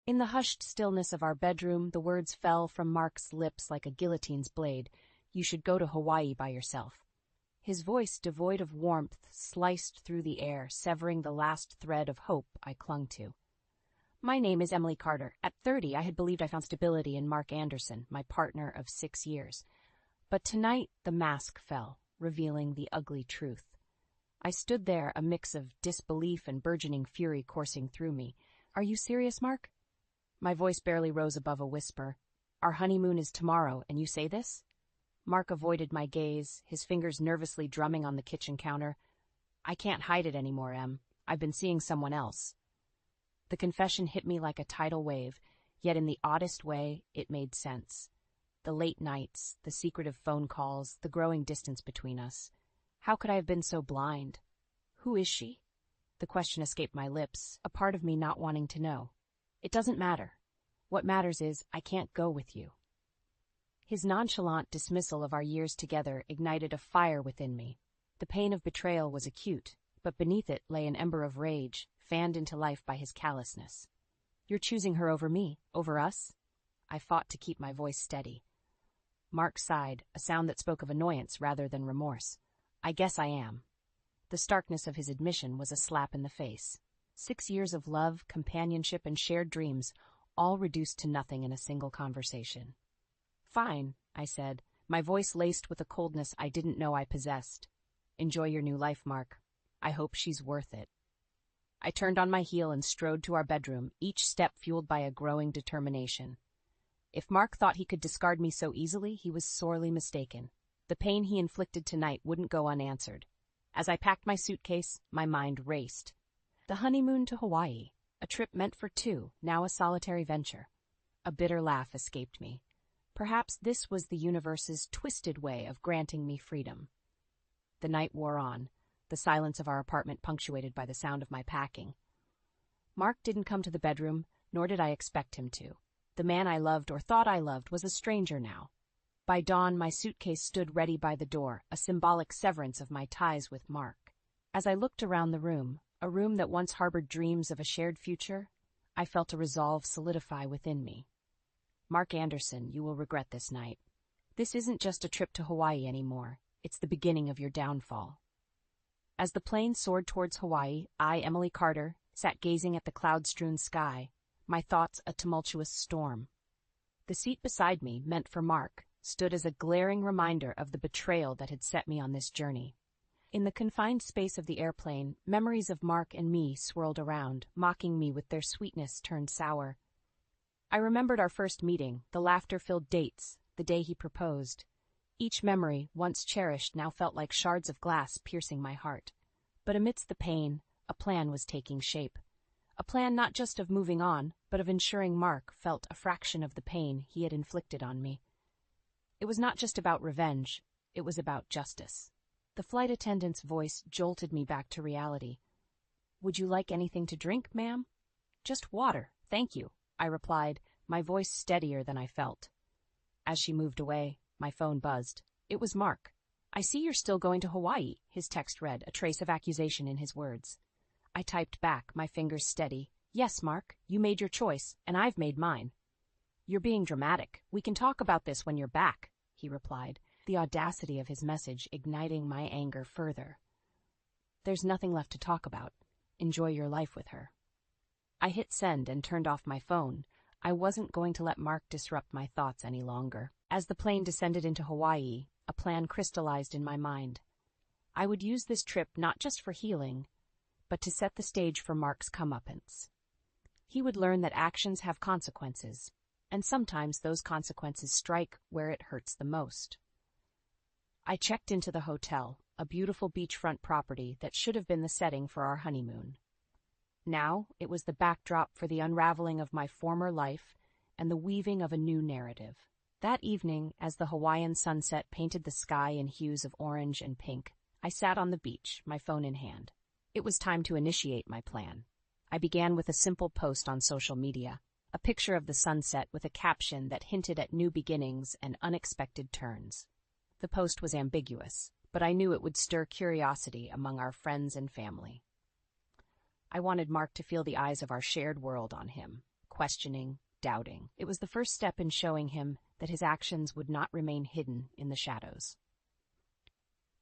In the hushed stillness of our bedroom, the words fell from Mark's lips like a guillotine's blade. You should go to Hawaii by yourself. His voice, devoid of warmth, sliced through the air, severing the last thread of hope I clung to. My name is Emily Carter. At 30, I had believed I found stability in Mark Anderson, my partner of 6 years. But tonight, the mask fell, revealing the ugly truth. I stood there, a mix of disbelief and burgeoning fury coursing through me. Are you serious, Mark? My voice barely rose above a whisper. Our honeymoon is tomorrow, and you say this? Mark avoided my gaze, his fingers nervously drumming on the kitchen counter. I can't hide it anymore, Em. I've been seeing someone else. The confession hit me like a tidal wave, yet in the oddest way, it made sense. The late nights, the secretive phone calls, the growing distance between us. How could I have been so blind? Who is she? The question escaped my lips, a part of me not wanting to know. It doesn't matter. What matters is I can't go with you. His nonchalant dismissal of our years together ignited a fire within me. The pain of betrayal was acute, but beneath it lay an ember of rage, fanned into life by his callousness. You're choosing her over me, over us? I fought to keep my voice steady. Mark sighed, a sound that spoke of annoyance rather than remorse. I guess I am. The starkness of his admission was a slap in the face. 6 years of love, companionship, and shared dreams, all reduced to nothing in a single conversation. Fine, I said, my voice laced with a coldness I didn't know I possessed. Enjoy your new life, Mark. I hope she's worth it. I turned on my heel and strode to our bedroom, each step fueled by a growing determination. If Mark thought he could discard me so easily, he was sorely mistaken. The pain he inflicted tonight wouldn't go unanswered. As I packed my suitcase, my mind raced. The honeymoon to Hawaii, a trip meant for two, now a solitary venture. A bitter laugh escaped me. Perhaps this was the universe's twisted way of granting me freedom. The night wore on, the silence of our apartment punctuated by the sound of my packing. Mark didn't come to the bedroom, nor did I expect him to. The man I loved or thought I loved was a stranger now. By dawn, my suitcase stood ready by the door, a symbolic severance of my ties with Mark. As I looked around the room, a room that once harbored dreams of a shared future, I felt a resolve solidify within me. Mark Anderson, you will regret this night. This isn't just a trip to Hawaii anymore. It's the beginning of your downfall. As the plane soared towards Hawaii, I, Emily Carter, sat gazing at the cloud-strewn sky, my thoughts a tumultuous storm. The seat beside me, meant for Mark, stood as a glaring reminder of the betrayal that had set me on this journey. In the confined space of the airplane, memories of Mark and me swirled around, mocking me with their sweetness turned sour. I remembered our first meeting, the laughter-filled dates, the day he proposed. Each memory, once cherished, now felt like shards of glass piercing my heart. But amidst the pain, a plan was taking shape. A plan not just of moving on, but of ensuring Mark felt a fraction of the pain he had inflicted on me. It was not just about revenge, it was about justice. The flight attendant's voice jolted me back to reality. Would you like anything to drink, ma'am? Just water, thank you, I replied, my voice steadier than I felt. As she moved away, my phone buzzed. It was Mark. I see you're still going to Hawaii, his text read, a trace of accusation in his words. I typed back, my fingers steady. Yes, Mark, you made your choice, and I've made mine. You're being dramatic. We can talk about this when you're back, he replied, the audacity of his message igniting my anger further. There's nothing left to talk about. Enjoy your life with her. I hit send and turned off my phone. I wasn't going to let Mark disrupt my thoughts any longer. As the plane descended into Hawaii, a plan crystallized in my mind. I would use this trip not just for healing, but to set the stage for Mark's comeuppance. He would learn that actions have consequences, and sometimes those consequences strike where it hurts the most. I checked into the hotel, a beautiful beachfront property that should have been the setting for our honeymoon. Now it was the backdrop for the unraveling of my former life and the weaving of a new narrative. That evening, as the Hawaiian sunset painted the sky in hues of orange and pink, I sat on the beach, my phone in hand. It was time to initiate my plan. I began with a simple post on social media, a picture of the sunset with a caption that hinted at new beginnings and unexpected turns. The post was ambiguous, but I knew it would stir curiosity among our friends and family. I wanted Mark to feel the eyes of our shared world on him, questioning, doubting. It was the first step in showing him that his actions would not remain hidden in the shadows.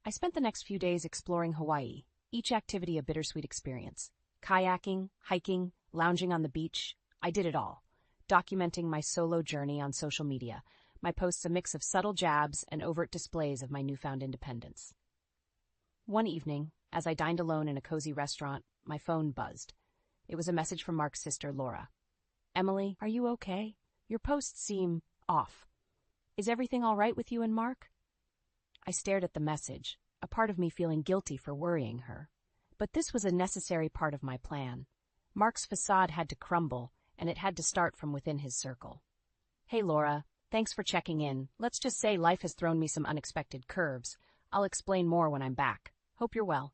I spent the next few days exploring Hawaii, each activity a bittersweet experience. Kayaking, hiking, lounging on the beach, I did it all, documenting my solo journey on social media, my posts a mix of subtle jabs and overt displays of my newfound independence. One evening, as I dined alone in a cozy restaurant, my phone buzzed. It was a message from Mark's sister, Laura. "Emily, are you okay? Your posts seem off. Is everything all right with you and Mark?" I stared at the message, a part of me feeling guilty for worrying her. But this was a necessary part of my plan. Mark's facade had to crumble, and it had to start from within his circle. "Hey, Laura, thanks for checking in. Let's just say life has thrown me some unexpected curves. I'll explain more when I'm back. Hope you're well."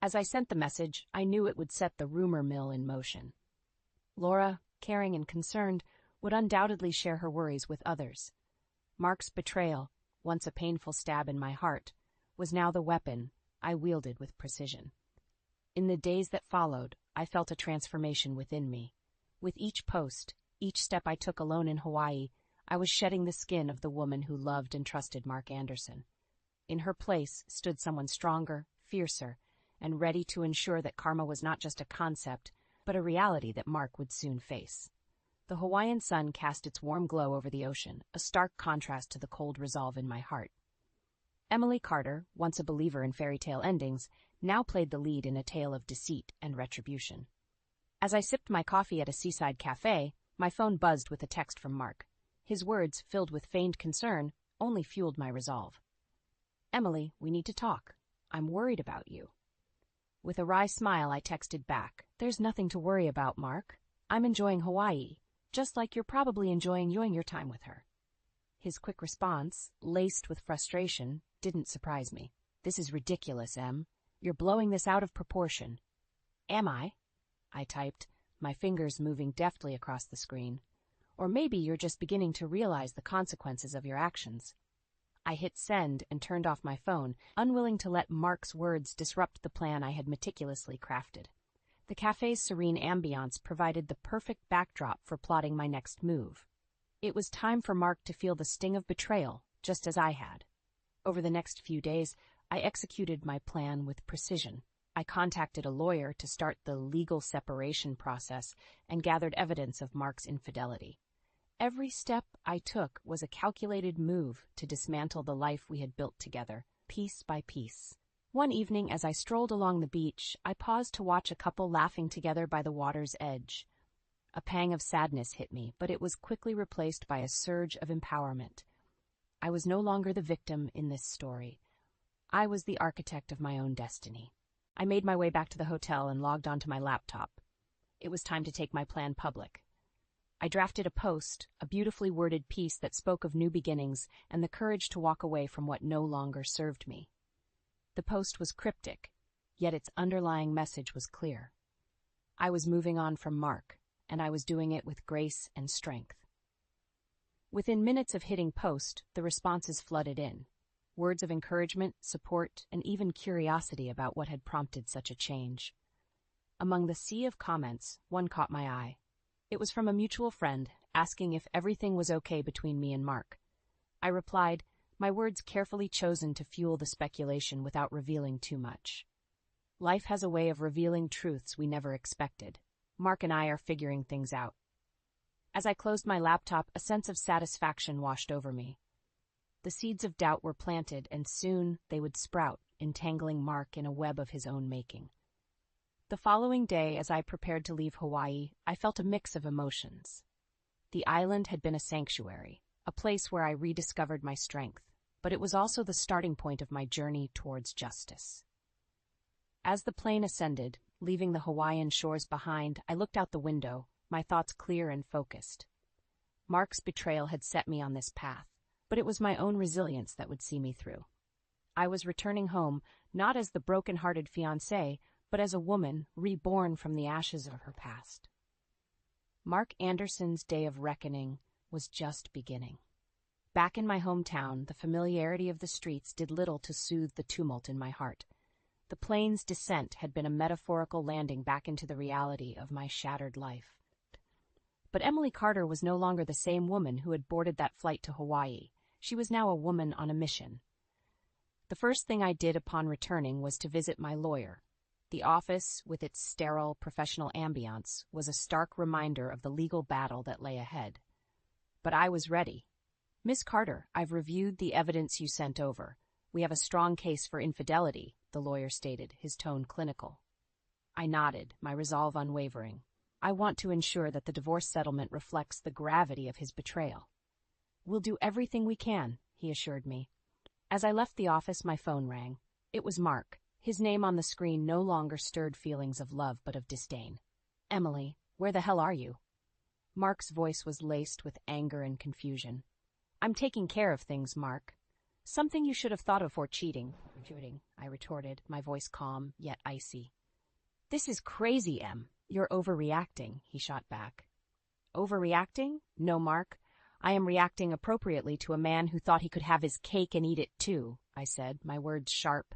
As I sent the message, I knew it would set the rumor mill in motion. Laura, caring and concerned, would undoubtedly share her worries with others. Mark's betrayal, once a painful stab in my heart, was now the weapon I wielded with precision. In the days that followed, I felt a transformation within me. With each post, each step I took alone in Hawaii, I was shedding the skin of the woman who loved and trusted Mark Anderson. In her place stood someone stronger, fiercer, and ready to ensure that karma was not just a concept, but a reality that Mark would soon face. The Hawaiian sun cast its warm glow over the ocean, a stark contrast to the cold resolve in my heart. Emily Carter, once a believer in fairy tale endings, now played the lead in a tale of deceit and retribution. As I sipped my coffee at a seaside cafe, my phone buzzed with a text from Mark. His words, filled with feigned concern, only fueled my resolve. "Emily, we need to talk. I'm worried about you." With a wry smile, I texted back, "There's nothing to worry about, Mark. I'm enjoying Hawaii, just like you're probably enjoying your time with her." His quick response, laced with frustration, didn't surprise me. "This is ridiculous, Em. You're blowing this out of proportion." "Am I?" I typed, my fingers moving deftly across the screen. "Or maybe you're just beginning to realize the consequences of your actions." I hit send and turned off my phone, unwilling to let Mark's words disrupt the plan I had meticulously crafted. The cafe's serene ambiance provided the perfect backdrop for plotting my next move. It was time for Mark to feel the sting of betrayal, just as I had. Over the next few days, I executed my plan with precision. I contacted a lawyer to start the legal separation process and gathered evidence of Mark's infidelity. Every step I took was a calculated move to dismantle the life we had built together, piece by piece. One evening, as I strolled along the beach, I paused to watch a couple laughing together by the water's edge. A pang of sadness hit me, but it was quickly replaced by a surge of empowerment. I was no longer the victim in this story. I was the architect of my own destiny. I made my way back to the hotel and logged onto my laptop. It was time to take my plan public. I drafted a post, a beautifully worded piece that spoke of new beginnings and the courage to walk away from what no longer served me. The post was cryptic, yet its underlying message was clear. I was moving on from Mark, and I was doing it with grace and strength. Within minutes of hitting post, the responses flooded in. Words of encouragement, support, and even curiosity about what had prompted such a change. Among the sea of comments, one caught my eye. It was from a mutual friend, asking if everything was okay between me and Mark. I replied, my words carefully chosen to fuel the speculation without revealing too much. Life has a way of revealing truths we never expected. Mark and I are figuring things out. As I closed my laptop, a sense of satisfaction washed over me. The seeds of doubt were planted, and soon they would sprout, entangling Mark in a web of his own making. The following day, as I prepared to leave Hawaii, I felt a mix of emotions. The island had been a sanctuary, a place where I rediscovered my strength, but it was also the starting point of my journey towards justice. As the plane ascended, leaving the Hawaiian shores behind, I looked out the window, my thoughts clear and focused. Mark's betrayal had set me on this path, but it was my own resilience that would see me through. I was returning home, not as the broken-hearted fiancée, but as a woman reborn from the ashes of her past. Mark Anderson's day of reckoning was just beginning. Back in my hometown, the familiarity of the streets did little to soothe the tumult in my heart. The plane's descent had been a metaphorical landing back into the reality of my shattered life. But Emily Carter was no longer the same woman who had boarded that flight to Hawaii. She was now a woman on a mission. The first thing I did upon returning was to visit my lawyer. The office, with its sterile, professional ambiance, was a stark reminder of the legal battle that lay ahead. But I was ready. "Miss Carter, I've reviewed the evidence you sent over. We have a strong case for infidelity," the lawyer stated, his tone clinical. I nodded, my resolve unwavering. I want to ensure that the divorce settlement reflects the gravity of his betrayal. "We'll do everything we can," he assured me. As I left the office, my phone rang. It was Mark. His name on the screen no longer stirred feelings of love but of disdain. "Emily, where the hell are you?" Mark's voice was laced with anger and confusion. "I'm taking care of things, Mark." "Something you should have thought of before cheating," I retorted, my voice calm, yet icy. "This is crazy, Em. You're overreacting," he shot back. "Overreacting? No, Mark. I am reacting appropriately to a man who thought he could have his cake and eat it too," I said, my words sharp.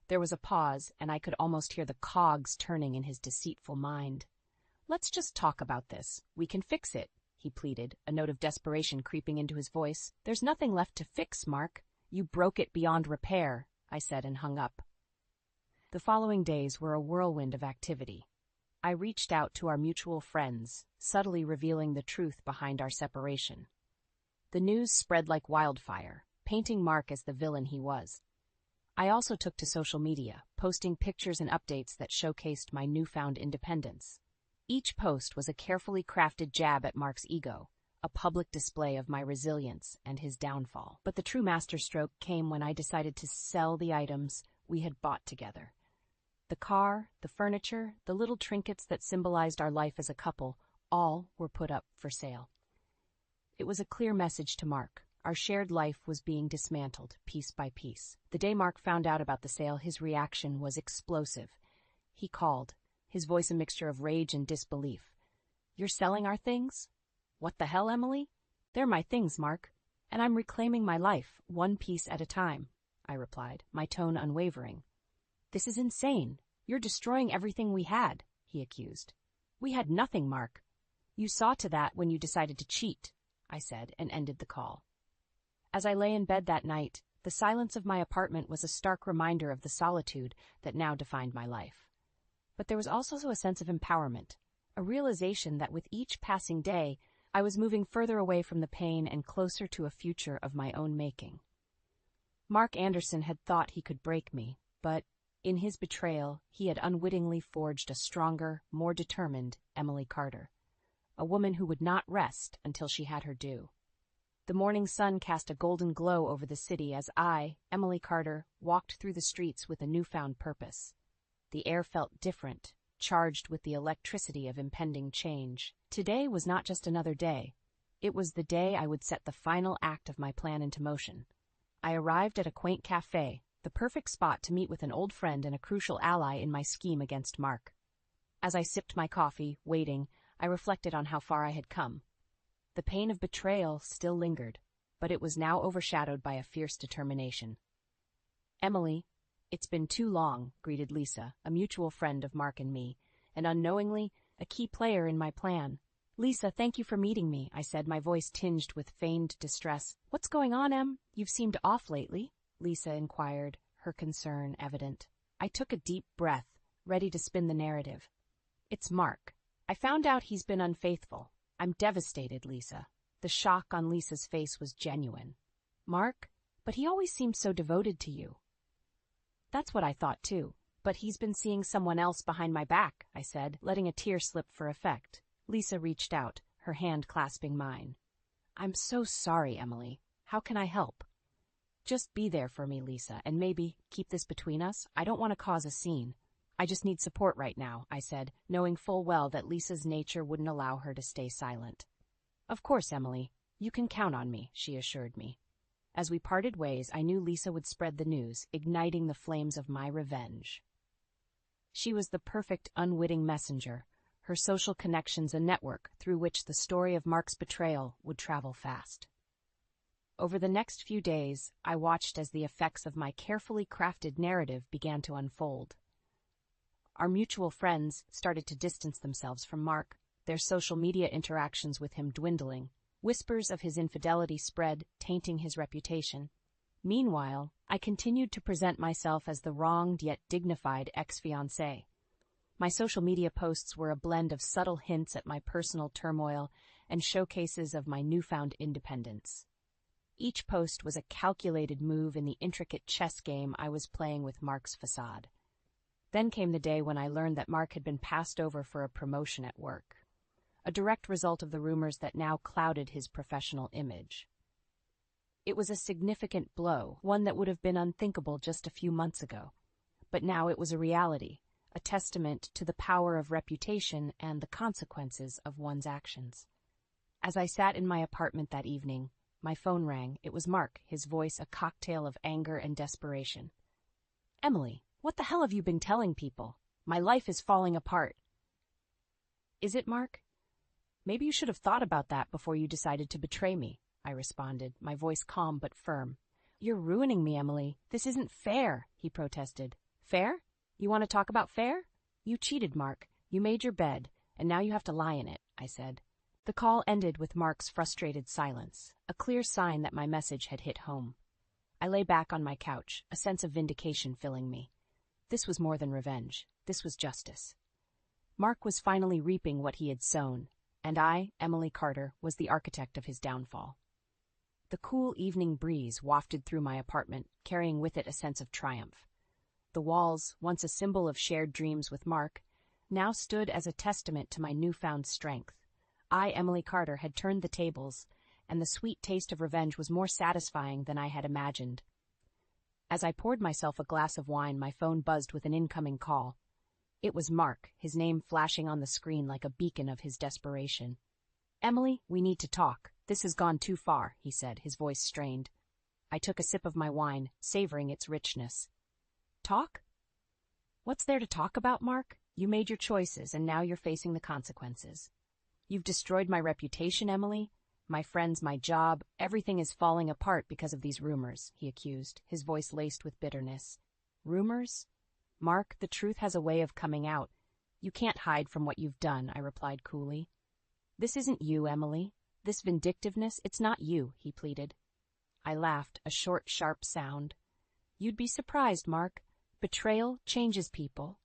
There was a pause, and I could almost hear the cogs turning in his deceitful mind. "Let's just talk about this. We can fix it," he pleaded, a note of desperation creeping into his voice. "There's nothing left to fix, Mark. You broke it beyond repair," I said and hung up. The following days were a whirlwind of activity. I reached out to our mutual friends, subtly revealing the truth behind our separation. The news spread like wildfire, painting Mark as the villain he was. I also took to social media, posting pictures and updates that showcased my newfound independence. Each post was a carefully crafted jab at Mark's ego, a public display of my resilience and his downfall. But the true masterstroke came when I decided to sell the items we had bought together. The car, the furniture, the little trinkets that symbolized our life as a couple, all were put up for sale. It was a clear message to Mark. Our shared life was being dismantled, piece by piece. The day Mark found out about the sale, his reaction was explosive. He called, his voice a mixture of rage and disbelief. "You're selling our things?" "What the hell, Emily? They're my things, Mark, and I'm reclaiming my life, one piece at a time," I replied, my tone unwavering. "This is insane. You're destroying everything we had," he accused. "We had nothing, Mark. You saw to that when you decided to cheat," I said, and ended the call. As I lay in bed that night, the silence of my apartment was a stark reminder of the solitude that now defined my life. But there was also a sense of empowerment, a realization that with each passing day, I was moving further away from the pain and closer to a future of my own making. Mark Anderson had thought he could break me, but in his betrayal, he had unwittingly forged a stronger, more determined Emily Carter, a woman who would not rest until she had her due. The morning sun cast a golden glow over the city as I, Emily Carter, walked through the streets with a newfound purpose. The air felt different, charged with the electricity of impending change. Today was not just another day. It was the day I would set the final act of my plan into motion. I arrived at a quaint cafe, the perfect spot to meet with an old friend and a crucial ally in my scheme against Mark. As I sipped my coffee, waiting, I reflected on how far I had come. The pain of betrayal still lingered, but it was now overshadowed by a fierce determination. "Emily, it's been too long," greeted Lisa, a mutual friend of Mark and me, and unknowingly, a key player in my plan. "Lisa, thank you for meeting me," I said, my voice tinged with feigned distress. "What's going on, Em? You've seemed off lately," Lisa inquired, her concern evident. I took a deep breath, ready to spin the narrative. "It's Mark. I found out he's been unfaithful. I'm devastated, Lisa." The shock on Lisa's face was genuine. "Mark? But he always seemed so devoted to you." "That's what I thought too, but he's been seeing someone else behind my back," I said, letting a tear slip for effect. Lisa reached out, her hand clasping mine. "I'm so sorry, Emily. How can I help?" "Just be there for me, Lisa, and maybe keep this between us. I don't want to cause a scene. I just need support right now," I said, knowing full well that Lisa's nature wouldn't allow her to stay silent. "Of course, Emily. You can count on me," she assured me. As we parted ways, I knew Lisa would spread the news, igniting the flames of my revenge. She was the perfect unwitting messenger, her social connections a network through which the story of Mark's betrayal would travel fast. Over the next few days, I watched as the effects of my carefully crafted narrative began to unfold. Our mutual friends started to distance themselves from Mark, their social media interactions with him dwindling. Whispers of his infidelity spread, tainting his reputation. Meanwhile, I continued to present myself as the wronged yet dignified ex-fiancé. My social media posts were a blend of subtle hints at my personal turmoil and showcases of my newfound independence. Each post was a calculated move in the intricate chess game I was playing with Mark's facade. Then came the day when I learned that Mark had been passed over for a promotion at work, a direct result of the rumors that now clouded his professional image. It was a significant blow, one that would have been unthinkable just a few months ago. But now it was a reality, a testament to the power of reputation and the consequences of one's actions. As I sat in my apartment that evening, my phone rang. It was Mark, his voice a cocktail of anger and desperation. "Emily, what the hell have you been telling people? My life is falling apart." "Is it, Mark? Maybe you should have thought about that before you decided to betray me," I responded, my voice calm but firm. "You're ruining me, Emily. This isn't fair," he protested. "Fair? You want to talk about fair? You cheated, Mark. You made your bed, and now you have to lie in it," I said. The call ended with Mark's frustrated silence, a clear sign that my message had hit home. I lay back on my couch, a sense of vindication filling me. This was more than revenge. This was justice. Mark was finally reaping what he had sown, and I, Emily Carter, was the architect of his downfall. The cool evening breeze wafted through my apartment, carrying with it a sense of triumph. The walls, once a symbol of shared dreams with Mark, now stood as a testament to my newfound strength. I, Emily Carter, had turned the tables, and the sweet taste of revenge was more satisfying than I had imagined. As I poured myself a glass of wine, my phone buzzed with an incoming call. It was Mark, his name flashing on the screen like a beacon of his desperation. "Emily, we need to talk. This has gone too far," he said, his voice strained. I took a sip of my wine, savoring its richness. "Talk? What's there to talk about, Mark? You made your choices, and now you're facing the consequences. You've destroyed my reputation, Emily. My friends, my job, everything is falling apart because of these rumors," he accused, his voice laced with bitterness. "Rumors? Mark, the truth has a way of coming out. You can't hide from what you've done," I replied coolly. "This isn't you, Emily. This vindictiveness, it's not you," he pleaded. I laughed, a short, sharp sound. "You'd be surprised, Mark. Betrayal changes people.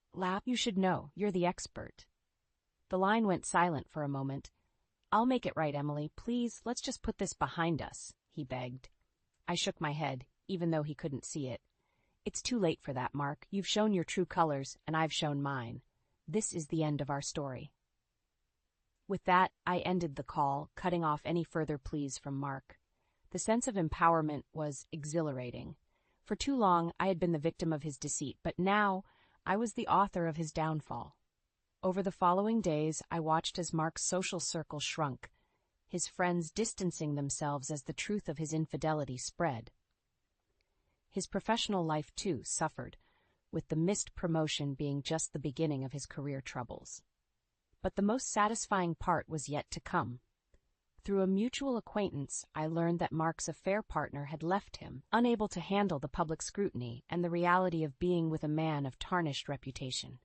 You should know. You're the expert." The line went silent for a moment. "I'll make it right, Emily. Please, let's just put this behind us," he begged. I shook my head, even though he couldn't see it. "It's too late for that, Mark. You've shown your true colors, and I've shown mine. This is the end of our story." With that, I ended the call, cutting off any further pleas from Mark. The sense of empowerment was exhilarating. For too long, I had been the victim of his deceit, but now I was the author of his downfall. Over the following days, I watched as Mark's social circle shrunk, his friends distancing themselves as the truth of his infidelity spread. His professional life, too, suffered, with the missed promotion being just the beginning of his career troubles. But the most satisfying part was yet to come. Through a mutual acquaintance, I learned that Mark's affair partner had left him, unable to handle the public scrutiny and the reality of being with a man of tarnished reputation.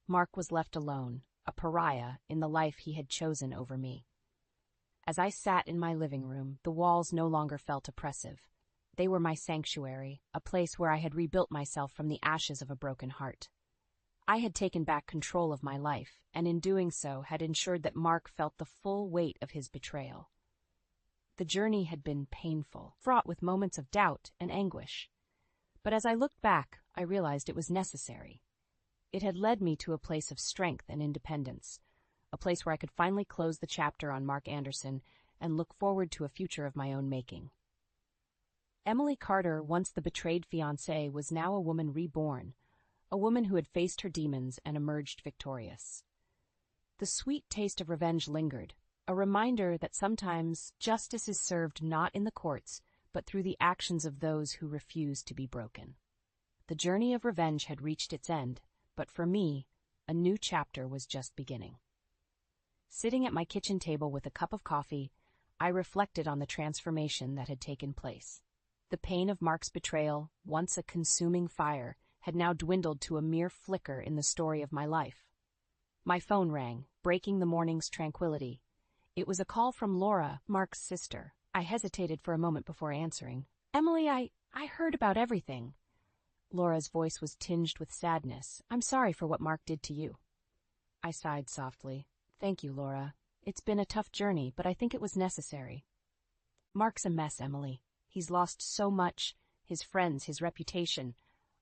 Mark was left alone, a pariah in the life he had chosen over me. As I sat in my living room, the walls no longer felt oppressive. They were my sanctuary, a place where I had rebuilt myself from the ashes of a broken heart. I had taken back control of my life, and in doing so had ensured that Mark felt the full weight of his betrayal. The journey had been painful, fraught with moments of doubt and anguish. But as I looked back, I realized it was necessary. It had led me to a place of strength and independence, a place where I could finally close the chapter on Mark Anderson and look forward to a future of my own making. Emily Carter, once the betrayed fiancée, was now a woman reborn, a woman who had faced her demons and emerged victorious. The sweet taste of revenge lingered, a reminder that sometimes justice is served not in the courts, but through the actions of those who refuse to be broken. The journey of revenge had reached its end, but for me, a new chapter was just beginning. Sitting at my kitchen table with a cup of coffee, I reflected on the transformation that had taken place. The pain of Mark's betrayal, once a consuming fire, had now dwindled to a mere flicker in the story of my life. My phone rang, breaking the morning's tranquility. It was a call from Laura, Mark's sister. I hesitated for a moment before answering. "Emily, I heard about everything." Laura's voice was tinged with sadness. "I'm sorry for what Mark did to you." I sighed softly. "Thank you, Laura. It's been a tough journey, but I think it was necessary." "Mark's a mess, Emily. He's lost so much, his friends, his reputation.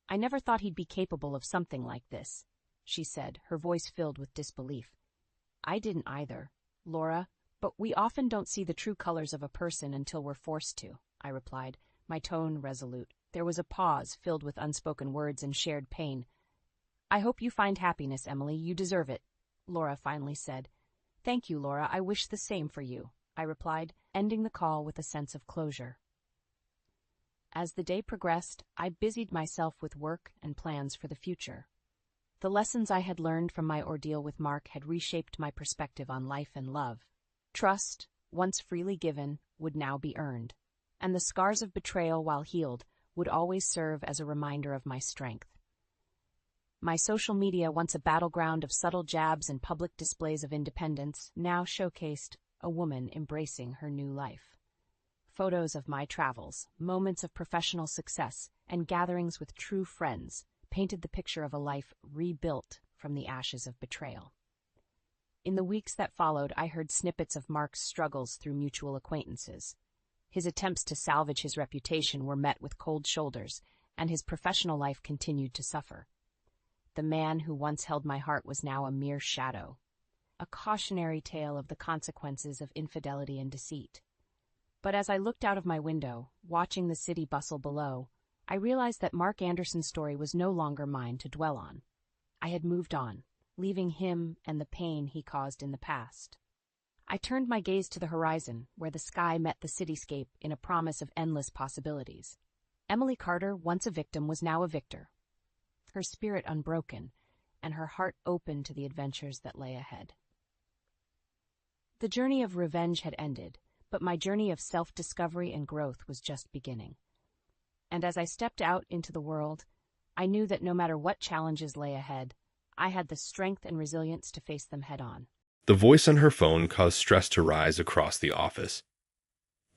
I never thought he'd be capable of something like this," she said, her voice filled with disbelief. "I didn't either, Laura, but we often don't see the true colors of a person until we're forced to," I replied, my tone resolute. There was a pause filled with unspoken words and shared pain. "I hope you find happiness, Emily. You deserve it," Laura finally said. "Thank you, Laura. I wish the same for you," I replied, ending the call with a sense of closure. As the day progressed, I busied myself with work and plans for the future. The lessons I had learned from my ordeal with Mark had reshaped my perspective on life and love. Trust, once freely given, would now be earned, and the scars of betrayal, while healed, would always serve as a reminder of my strength. My social media, once a battleground of subtle jabs and public displays of independence, now showcased a woman embracing her new life. Photos of my travels, moments of professional success, and gatherings with true friends painted the picture of a life rebuilt from the ashes of betrayal. In the weeks that followed, I heard snippets of Mark's struggles through mutual acquaintances. His attempts to salvage his reputation were met with cold shoulders, and his professional life continued to suffer. The man who once held my heart was now a mere shadow, a cautionary tale of the consequences of infidelity and deceit. But as I looked out of my window, watching the city bustle below, I realized that Mark Anderson's story was no longer mine to dwell on. I had moved on, leaving him and the pain he caused in the past. I turned my gaze to the horizon, where the sky met the cityscape in a promise of endless possibilities. Emily Carter, once a victim, was now a victor, her spirit unbroken, and her heart open to the adventures that lay ahead. The journey of revenge had ended, but my journey of self-discovery and growth was just beginning. And as I stepped out into the world, I knew that no matter what challenges lay ahead, I had the strength and resilience to face them head-on. The voice on her phone caused stress to rise across the office.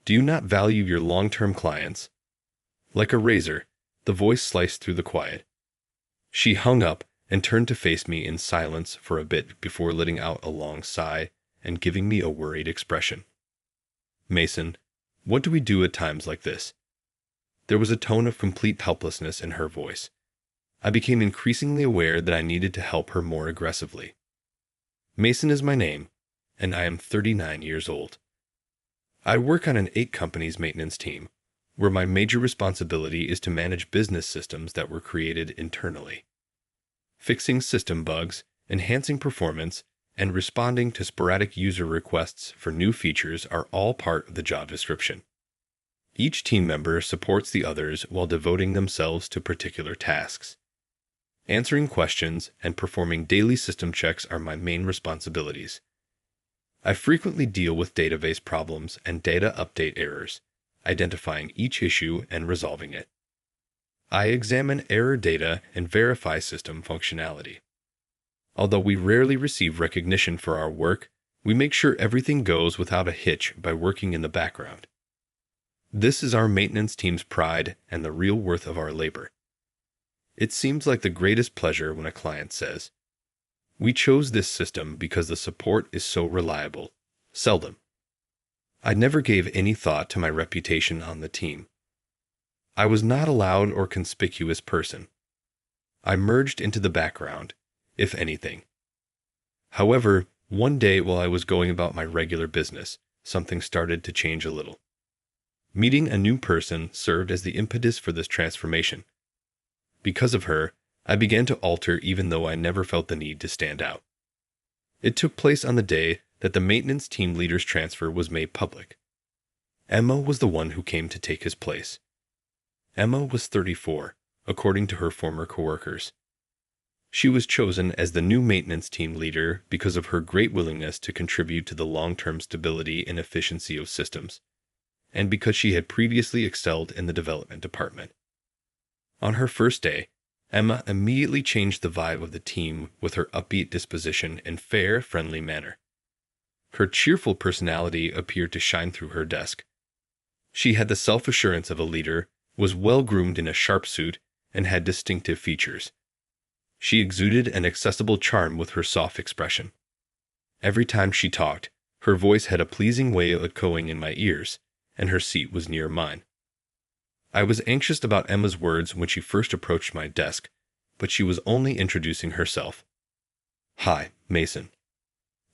"Do you not value your long-term clients?" Like a razor, the voice sliced through the quiet. She hung up and turned to face me in silence for a bit before letting out a long sigh and giving me a worried expression. "Mason, what do we do at times like this?" There was a tone of complete helplessness in her voice. I became increasingly aware that I needed to help her more aggressively. Mason is my name, and I am 39 years old. I work on an 8-companies maintenance team, where my major responsibility is to manage business systems that were created internally. Fixing system bugs, enhancing performance, and responding to sporadic user requests for new features are all part of the job description. Each team member supports the others while devoting themselves to particular tasks. Answering questions and performing daily system checks are my main responsibilities. I frequently deal with database problems and data update errors, identifying each issue and resolving it. I examine error data and verify system functionality. Although we rarely receive recognition for our work, we make sure everything goes without a hitch by working in the background. This is our maintenance team's pride and the real worth of our labor. It seems like the greatest pleasure when a client says, "We chose this system because the support is so reliable." Seldom. I never gave any thought to my reputation on the team. I was not a loud or conspicuous person. I merged into the background, if anything. However, one day while I was going about my regular business, something started to change a little. Meeting a new person served as the impetus for this transformation. Because of her, I began to alter even though I never felt the need to stand out. It took place on the day that the maintenance team leader's transfer was made public. Emma was the one who came to take his place. Emma was 34, according to her former coworkers. She was chosen as the new maintenance team leader because of her great willingness to contribute to the long-term stability and efficiency of systems, and because she had previously excelled in the development department. On her first day, Emma immediately changed the vibe of the team with her upbeat disposition and fair, friendly manner. Her cheerful personality appeared to shine through her desk. She had the self-assurance of a leader, was well-groomed in a sharp suit, and had distinctive features. She exuded an accessible charm with her soft expression. Every time she talked, her voice had a pleasing way of echoing in my ears, and her seat was near mine. I was anxious about Emma's words when she first approached my desk, but she was only introducing herself. "Hi, Mason.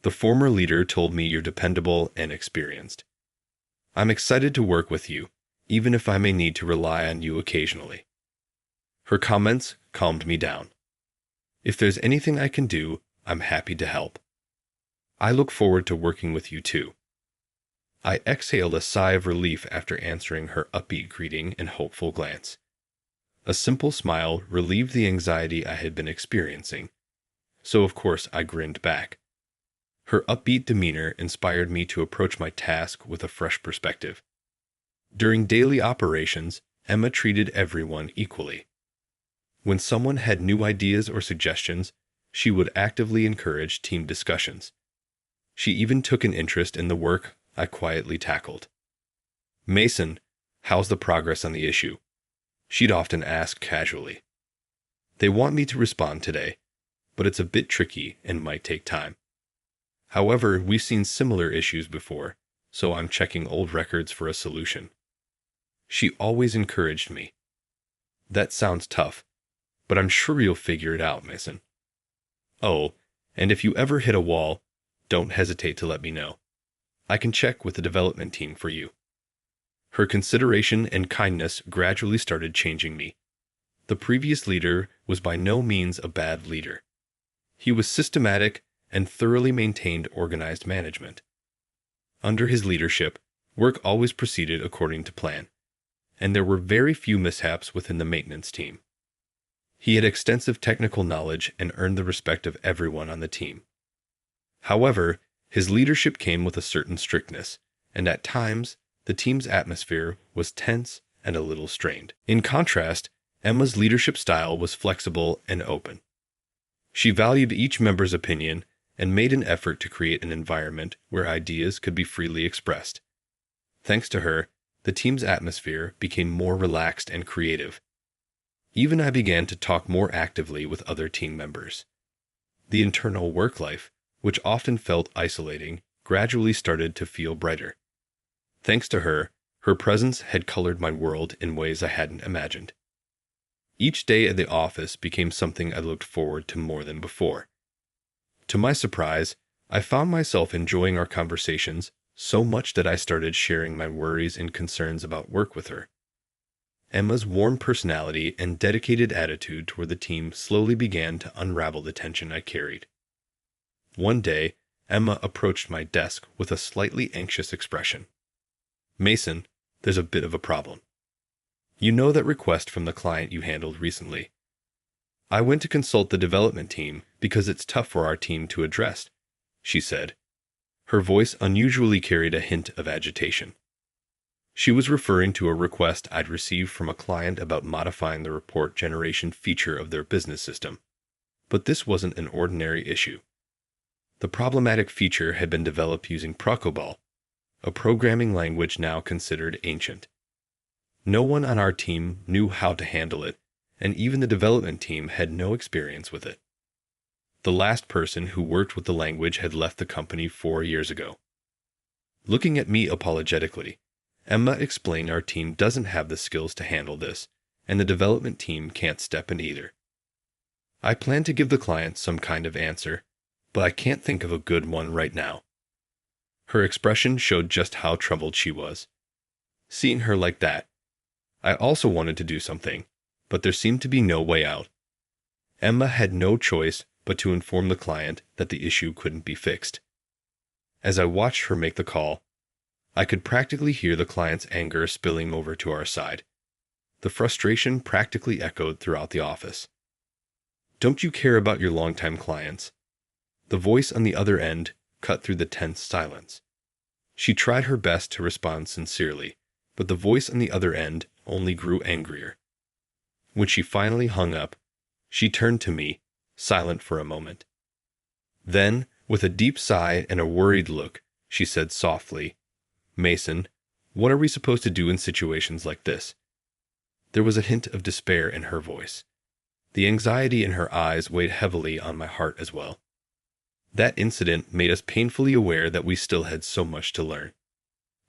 The former leader told me you're dependable and experienced. I'm excited to work with you, even if I may need to rely on you occasionally." Her comments calmed me down. "If there's anything I can do, I'm happy to help. I look forward to working with you too." I exhaled a sigh of relief after answering her upbeat greeting and hopeful glance. A simple smile relieved the anxiety I had been experiencing, so of course I grinned back. Her upbeat demeanor inspired me to approach my task with a fresh perspective. During daily operations, Emma treated everyone equally. When someone had new ideas or suggestions, she would actively encourage team discussions. She even took an interest in the work I quietly tackled. "Mason, how's the progress on the issue?" she'd often ask casually. "They want me to respond today, but it's a bit tricky and might take time. However, we've seen similar issues before, so I'm checking old records for a solution." She always encouraged me. "That sounds tough, but I'm sure you'll figure it out, Mason. Oh, and if you ever hit a wall, don't hesitate to let me know. I can check with the development team for you." Her consideration and kindness gradually started changing me. The previous leader was by no means a bad leader. He was systematic and thoroughly maintained organized management. Under his leadership, work always proceeded according to plan, and there were very few mishaps within the maintenance team. He had extensive technical knowledge and earned the respect of everyone on the team. However, his leadership came with a certain strictness, and at times, the team's atmosphere was tense and a little strained. In contrast, Emma's leadership style was flexible and open. She valued each member's opinion and made an effort to create an environment where ideas could be freely expressed. Thanks to her, the team's atmosphere became more relaxed and creative. Even I began to talk more actively with other team members. The internal work life, which often felt isolating, gradually started to feel brighter. Thanks to her, her presence had colored my world in ways I hadn't imagined. Each day at the office became something I looked forward to more than before. To my surprise, I found myself enjoying our conversations so much that I started sharing my worries and concerns about work with her. Emma's warm personality and dedicated attitude toward the team slowly began to unravel the tension I carried. One day, Emma approached my desk with a slightly anxious expression. "Mason, there's a bit of a problem. You know that request from the client you handled recently? I went to consult the development team because it's tough for our team to address," she said. Her voice unusually carried a hint of agitation. She was referring to a request I'd received from a client about modifying the report generation feature of their business system. But this wasn't an ordinary issue. The problematic feature had been developed using Procobol, a programming language now considered ancient. No one on our team knew how to handle it, and even the development team had no experience with it. The last person who worked with the language had left the company 4 years ago. Looking at me apologetically, Emma explained our team doesn't have the skills to handle this, and the development team can't step in either. I plan to give the client some kind of answer, but I can't think of a good one right now. Her expression showed just how troubled she was. Seeing her like that, I also wanted to do something, but there seemed to be no way out. Emma had no choice but to inform the client that the issue couldn't be fixed. As I watched her make the call, I could practically hear the client's anger spilling over to our side. The frustration practically echoed throughout the office. "Don't you care about your longtime clients?" The voice on the other end cut through the tense silence. She tried her best to respond sincerely, but the voice on the other end only grew angrier. When she finally hung up, She turned to me, silent for a moment. Then, with a deep sigh and a worried look, she said softly, "Mason, what are we supposed to do in situations like this?" There was a hint of despair in her voice. The anxiety in her eyes weighed heavily on my heart as well. That incident made us painfully aware that we still had so much to learn.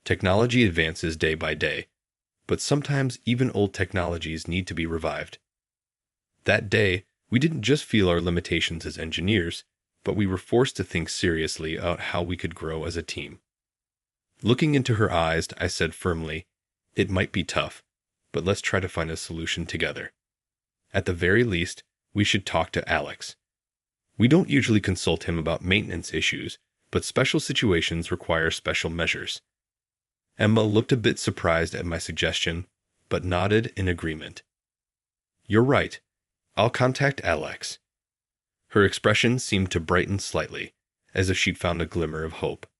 Technology advances day by day, but sometimes even old technologies need to be revived. That day, we didn't just feel our limitations as engineers, but we were forced to think seriously about how we could grow as a team. Looking into her eyes, I said firmly, "It might be tough, but let's try to find a solution together. At the very least, we should talk to Alex. We don't usually consult him about maintenance issues, but special situations require special measures." Emma looked a bit surprised at my suggestion, but nodded in agreement. "You're right. I'll contact Alex." Her expression seemed to brighten slightly, as if she'd found a glimmer of hope.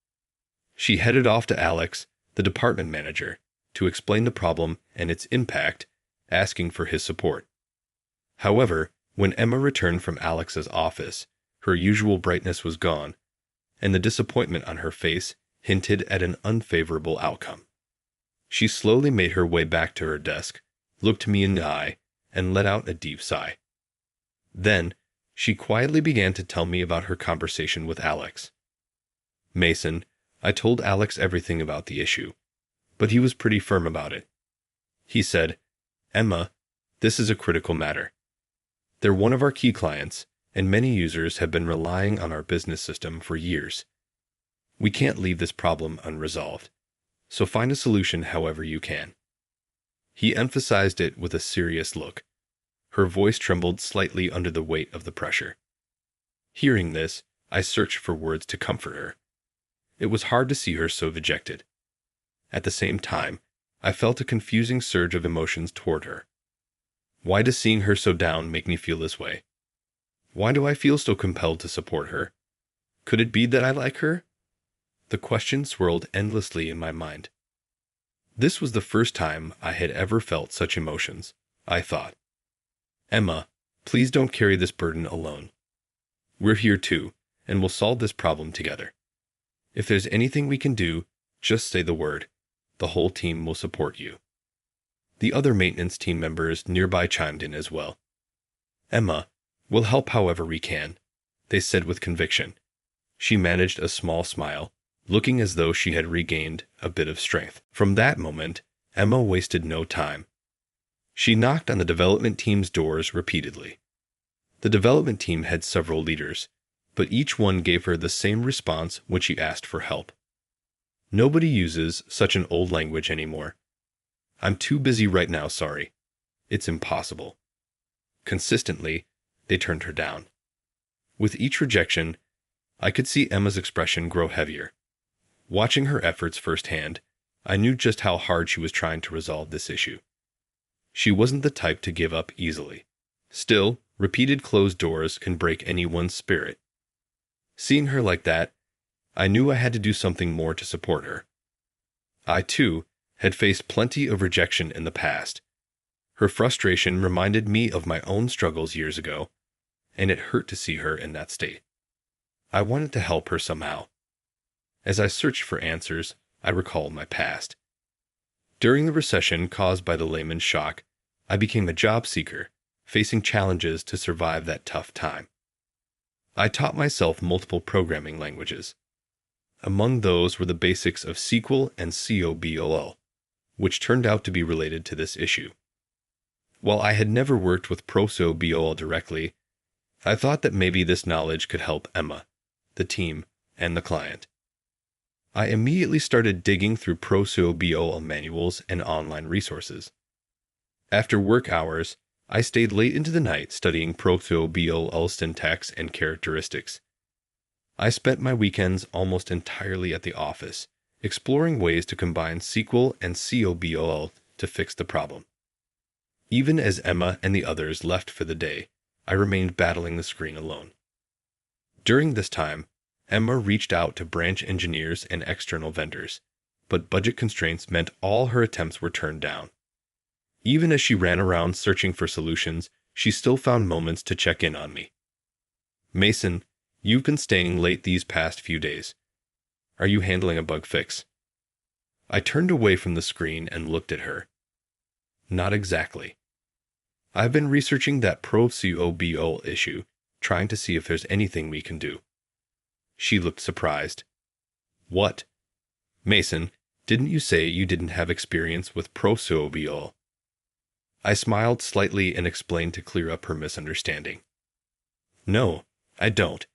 She headed off to Alex, the department manager, to explain the problem and its impact, asking for his support. However, when Emma returned from Alex's office, her usual brightness was gone, and the disappointment on her face hinted at an unfavorable outcome. She slowly made her way back to her desk, looked me in the eye, and let out a deep sigh. Then, she quietly began to tell me about her conversation with Alex. "Mason, I told Alex everything about the issue, but he was pretty firm about it. He said, 'Emma, this is a critical matter. They're one of our key clients, and many users have been relying on our business system for years. We can't leave this problem unresolved, so find a solution however you can.'" He emphasized it with a serious look. Her voice trembled slightly under the weight of the pressure. Hearing this, I searched for words to comfort her. It was hard to see her so dejected. At the same time, I felt a confusing surge of emotions toward her. Why does seeing her so down make me feel this way? Why do I feel so compelled to support her? Could it be that I like her? The question swirled endlessly in my mind. This was the first time I had ever felt such emotions, I thought. "Emma, please don't carry this burden alone. We're here too, and we'll solve this problem together. If there's anything we can do, just say the word. The whole team will support you." The other maintenance team members nearby chimed in as well. "Emma, we'll help however we can," they said with conviction. She managed a small smile, looking as though she had regained a bit of strength. From that moment, Emma wasted no time. She knocked on the development team's doors repeatedly. The development team had several leaders, but each one gave her the same response when she asked for help. "Nobody uses such an old language anymore. I'm too busy right now, sorry. It's impossible." Consistently, they turned her down. With each rejection, I could see Emma's expression grow heavier. Watching her efforts firsthand, I knew just how hard she was trying to resolve this issue. She wasn't the type to give up easily. Still, repeated closed doors can break anyone's spirit. Seeing her like that, I knew I had to do something more to support her. I, too, had faced plenty of rejection in the past. Her frustration reminded me of my own struggles years ago, and it hurt to see her in that state. I wanted to help her somehow. As I searched for answers, I recalled my past. During the recession caused by the Lehman shock, I became a job seeker, facing challenges to survive that tough time. I taught myself multiple programming languages. Among those were the basics of SQL and COBOL, which turned out to be related to this issue. While I had never worked with ProSOBOL directly, I thought that maybe this knowledge could help Emma, the team, and the client. I immediately started digging through ProSOBOL manuals and online resources. After work hours, I stayed late into the night studying ProSOBOL syntax and characteristics. I spent my weekends almost entirely at the office, exploring ways to combine SQL and COBOL to fix the problem. Even as Emma and the others left for the day, I remained battling the screen alone. During this time, Emma reached out to branch engineers and external vendors, but budget constraints meant all her attempts were turned down. Even as she ran around searching for solutions, she still found moments to check in on me. Mason, you've been staying late these past few days. Are you handling a bug fix? I turned away from the screen and looked at her. Not exactly. I've been researching that ProCOBOL issue, trying to see if there's anything we can do. She looked surprised. What? Mason, didn't you say you didn't have experience with ProCOBOL? I smiled slightly and explained to clear up her misunderstanding. No, I don't,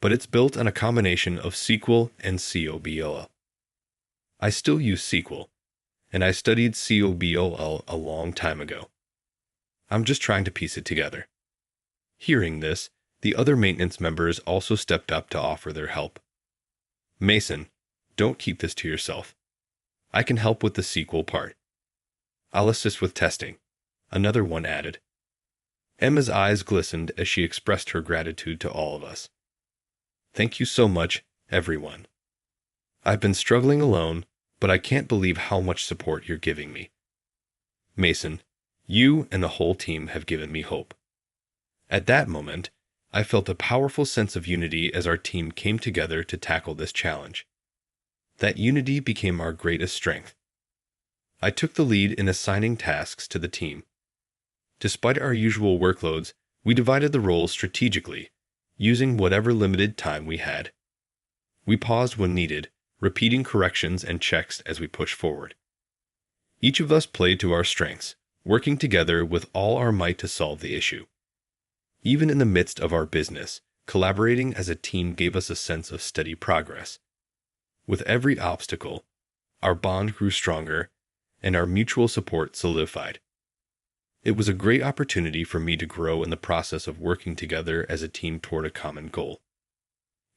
but it's built on a combination of SQL and COBOL. I still use SQL, and I studied COBOL a long time ago. I'm just trying to piece it together. Hearing this, the other maintenance members also stepped up to offer their help. Mason, don't keep this to yourself. I can help with the SQL part. I'll assist with testing, another one added. Emma's eyes glistened as she expressed her gratitude to all of us. Thank you so much, everyone. I've been struggling alone, but I can't believe how much support you're giving me. Mason, you and the whole team have given me hope. At that moment, I felt a powerful sense of unity as our team came together to tackle this challenge. That unity became our greatest strength. I took the lead in assigning tasks to the team. Despite our usual workloads, we divided the roles strategically, using whatever limited time we had. We paused when needed, repeating corrections and checks as we pushed forward. Each of us played to our strengths, working together with all our might to solve the issue. Even in the midst of our business, collaborating as a team gave us a sense of steady progress. With every obstacle, our bond grew stronger, and our mutual support solidified. It was a great opportunity for me to grow in the process of working together as a team toward a common goal.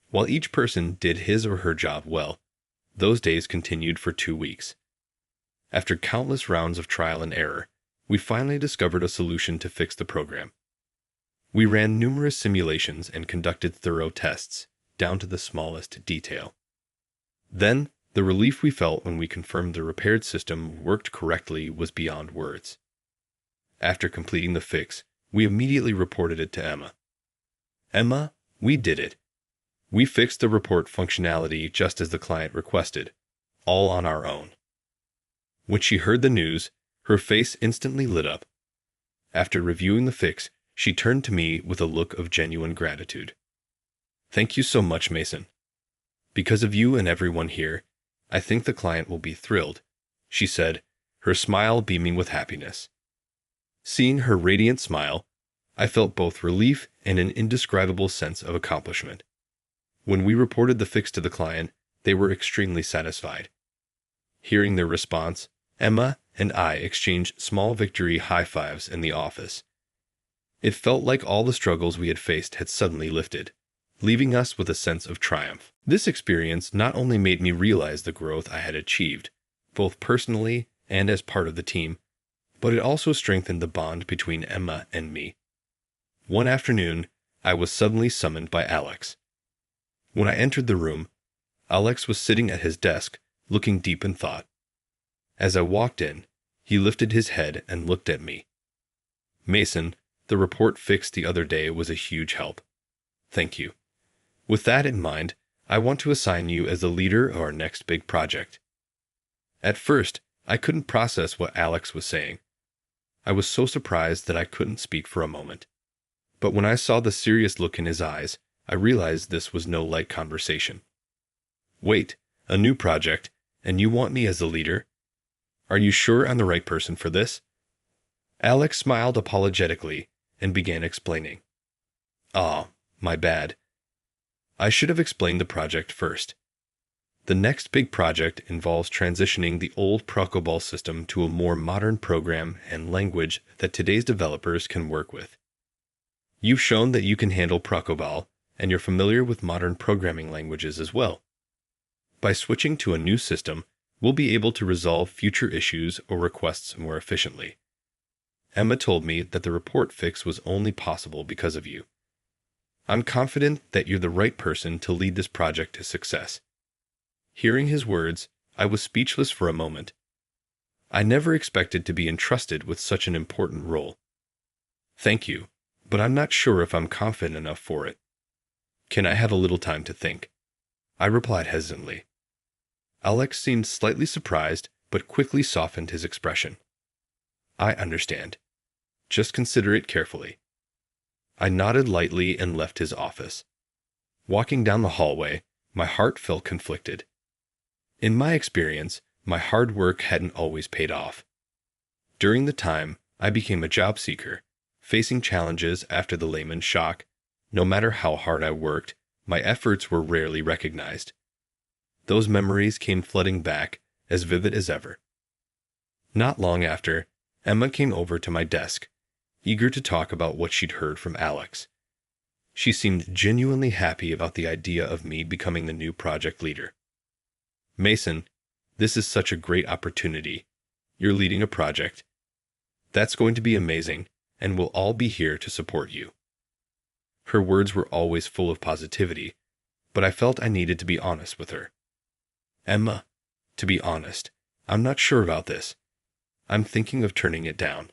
While each person did his or her job well, those days continued for 2 weeks. After countless rounds of trial and error, we finally discovered a solution to fix the program. We ran numerous simulations and conducted thorough tests, down to the smallest detail. Then, the relief we felt when we confirmed the repaired system worked correctly was beyond words. After completing the fix, we immediately reported it to Emma. Emma, we did it. We fixed the report functionality just as the client requested, all on our own. When she heard the news, her face instantly lit up. After reviewing the fix, she turned to me with a look of genuine gratitude. Thank you so much, Mason. Because of you and everyone here, I think the client will be thrilled, she said, her smile beaming with happiness. Seeing her radiant smile, I felt both relief and an indescribable sense of accomplishment. When we reported the fix to the client, they were extremely satisfied. Hearing their response, Emma and I exchanged small victory high-fives in the office. It felt like all the struggles we had faced had suddenly lifted, leaving us with a sense of triumph. This experience not only made me realize the growth I had achieved, both personally and as part of the team, but it also strengthened the bond between Emma and me. One afternoon, I was suddenly summoned by Alex. When I entered the room, Alex was sitting at his desk, looking deep in thought. As I walked in, he lifted his head and looked at me. Mason, the report fixed the other day was a huge help. Thank you. With that in mind, I want to assign you as the leader of our next big project. At first, I couldn't process what Alex was saying. I was so surprised that I couldn't speak for a moment. But when I saw the serious look in his eyes, I realized this was no light conversation. Wait, a new project, and you want me as the leader? Are you sure I'm the right person for this? Alex smiled apologetically and began explaining. Ah, my bad. I should have explained the project first. The next big project involves transitioning the old ProCOBOL system to a more modern program and language that today's developers can work with. You've shown that you can handle ProCOBOL, and you're familiar with modern programming languages as well. By switching to a new system, we'll be able to resolve future issues or requests more efficiently. Emma told me that the report fix was only possible because of you. I'm confident that you're the right person to lead this project to success. Hearing his words, I was speechless for a moment. I never expected to be entrusted with such an important role. Thank you, but I'm not sure if I'm confident enough for it. Can I have a little time to think? I replied hesitantly. Alex seemed slightly surprised, but quickly softened his expression. I understand. Just consider it carefully. I nodded lightly and left his office. Walking down the hallway, my heart felt conflicted. In my experience, my hard work hadn't always paid off. During the time, I became a job seeker, facing challenges after the Lehman shock. No matter how hard I worked, my efforts were rarely recognized. Those memories came flooding back, as vivid as ever. Not long after, Emma came over to my desk, eager to talk about what she'd heard from Alex. She seemed genuinely happy about the idea of me becoming the new project leader. Mason, this is such a great opportunity. You're leading a project. That's going to be amazing, and we'll all be here to support you. Her words were always full of positivity, but I felt I needed to be honest with her. Emma, to be honest, I'm not sure about this. I'm thinking of turning it down.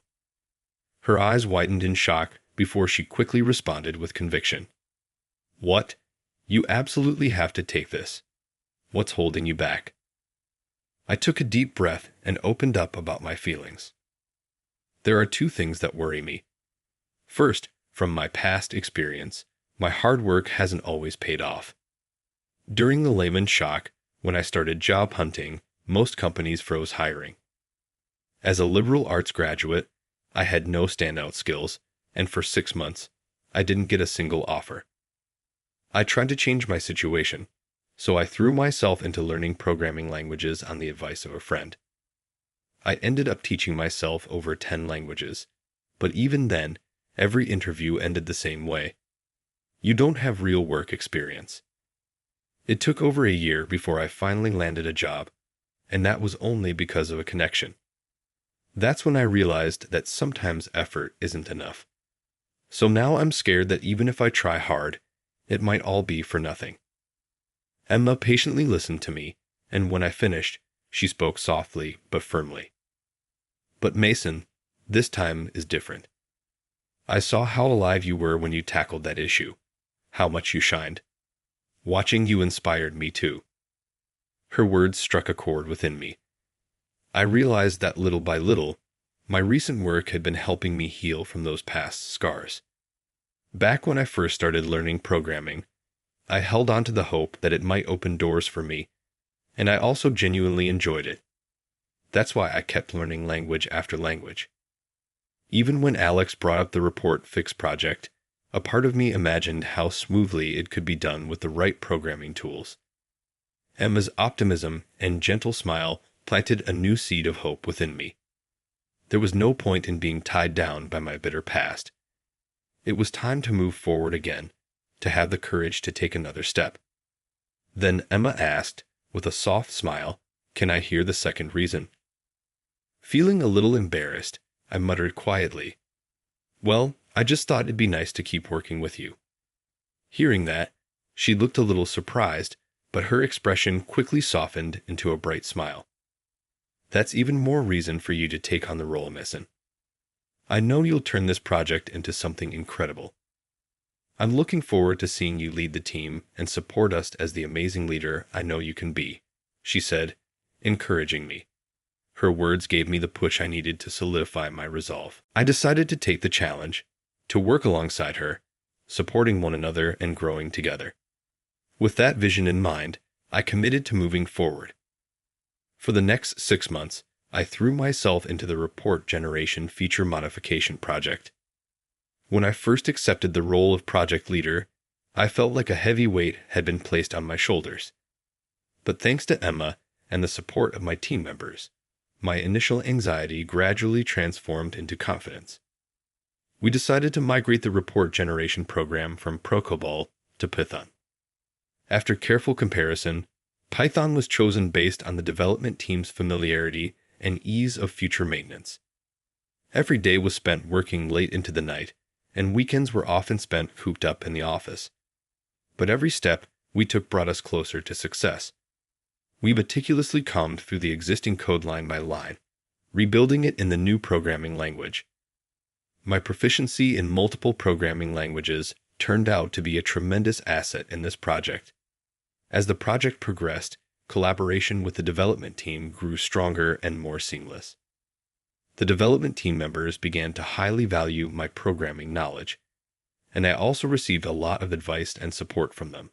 Her eyes widened in shock before she quickly responded with conviction. What? You absolutely have to take this. What's holding you back? I took a deep breath and opened up about my feelings. There are two things that worry me. First, from my past experience, my hard work hasn't always paid off. During the Lehman shock, when I started job hunting, most companies froze hiring. As a liberal arts graduate, I had no standout skills, and for 6 months, I didn't get a single offer. I tried to change my situation, so I threw myself into learning programming languages on the advice of a friend. I ended up teaching myself over 10 languages, but even then, every interview ended the same way. You don't have real work experience. It took over a year before I finally landed a job, and that was only because of a connection. That's when I realized that sometimes effort isn't enough. So now I'm scared that even if I try hard, it might all be for nothing. Emma patiently listened to me, and when I finished, she spoke softly but firmly. But Mason, this time is different. I saw how alive you were when you tackled that issue, how much you shined. Watching you inspired me too. Her words struck a chord within me. I realized that little by little, my recent work had been helping me heal from those past scars. Back when I first started learning programming, I held on to the hope that it might open doors for me, and I also genuinely enjoyed it. That's why I kept learning language after language. Even when Alex brought up the report fix project, a part of me imagined how smoothly it could be done with the right programming tools. Emma's optimism and gentle smile planted a new seed of hope within me. There was no point in being tied down by my bitter past. It was time to move forward again, to have the courage to take another step. Then Emma asked, with a soft smile, "Can I hear the second reason?" Feeling a little embarrassed, I muttered quietly, "Well, I just thought it'd be nice to keep working with you." Hearing that, she looked a little surprised, but her expression quickly softened into a bright smile. "That's even more reason for you to take on the role, Mason. I know you'll turn this project into something incredible. I'm looking forward to seeing you lead the team and support us as the amazing leader I know you can be," she said, encouraging me. Her words gave me the push I needed to solidify my resolve. I decided to take the challenge, to work alongside her, supporting one another and growing together. With that vision in mind, I committed to moving forward. For the next 6 months, I threw myself into the report generation feature modification project. When I first accepted the role of project leader, I felt like a heavy weight had been placed on my shoulders. But thanks to Emma and the support of my team members, my initial anxiety gradually transformed into confidence. We decided to migrate the report generation program from Procobol to Python. After careful comparison, Python was chosen based on the development team's familiarity and ease of future maintenance. Every day was spent working late into the night, and weekends were often spent cooped up in the office. But every step we took brought us closer to success. We meticulously combed through the existing code line by line, rebuilding it in the new programming language. My proficiency in multiple programming languages turned out to be a tremendous asset in this project. As the project progressed, collaboration with the development team grew stronger and more seamless. The development team members began to highly value my programming knowledge, and I also received a lot of advice and support from them.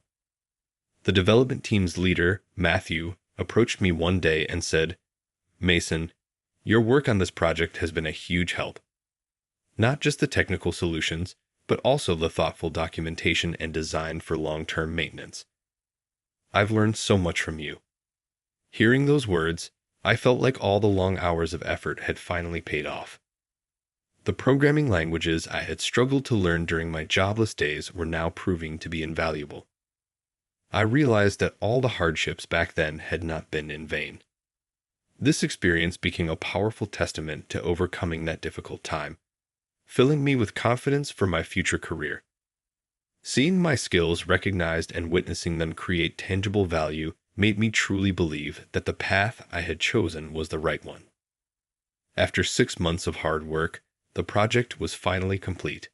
The development team's leader, Matthew, approached me one day and said, "Mason, your work on this project has been a huge help. Not just the technical solutions, but also the thoughtful documentation and design for long-term maintenance. I've learned so much from you." Hearing those words, I felt like all the long hours of effort had finally paid off. The programming languages I had struggled to learn during my jobless days were now proving to be invaluable. I realized that all the hardships back then had not been in vain. This experience became a powerful testament to overcoming that difficult time, filling me with confidence for my future career. Seeing my skills recognized and witnessing them create tangible value made me truly believe that the path I had chosen was the right one. After 6 months of hard work, the project was finally complete.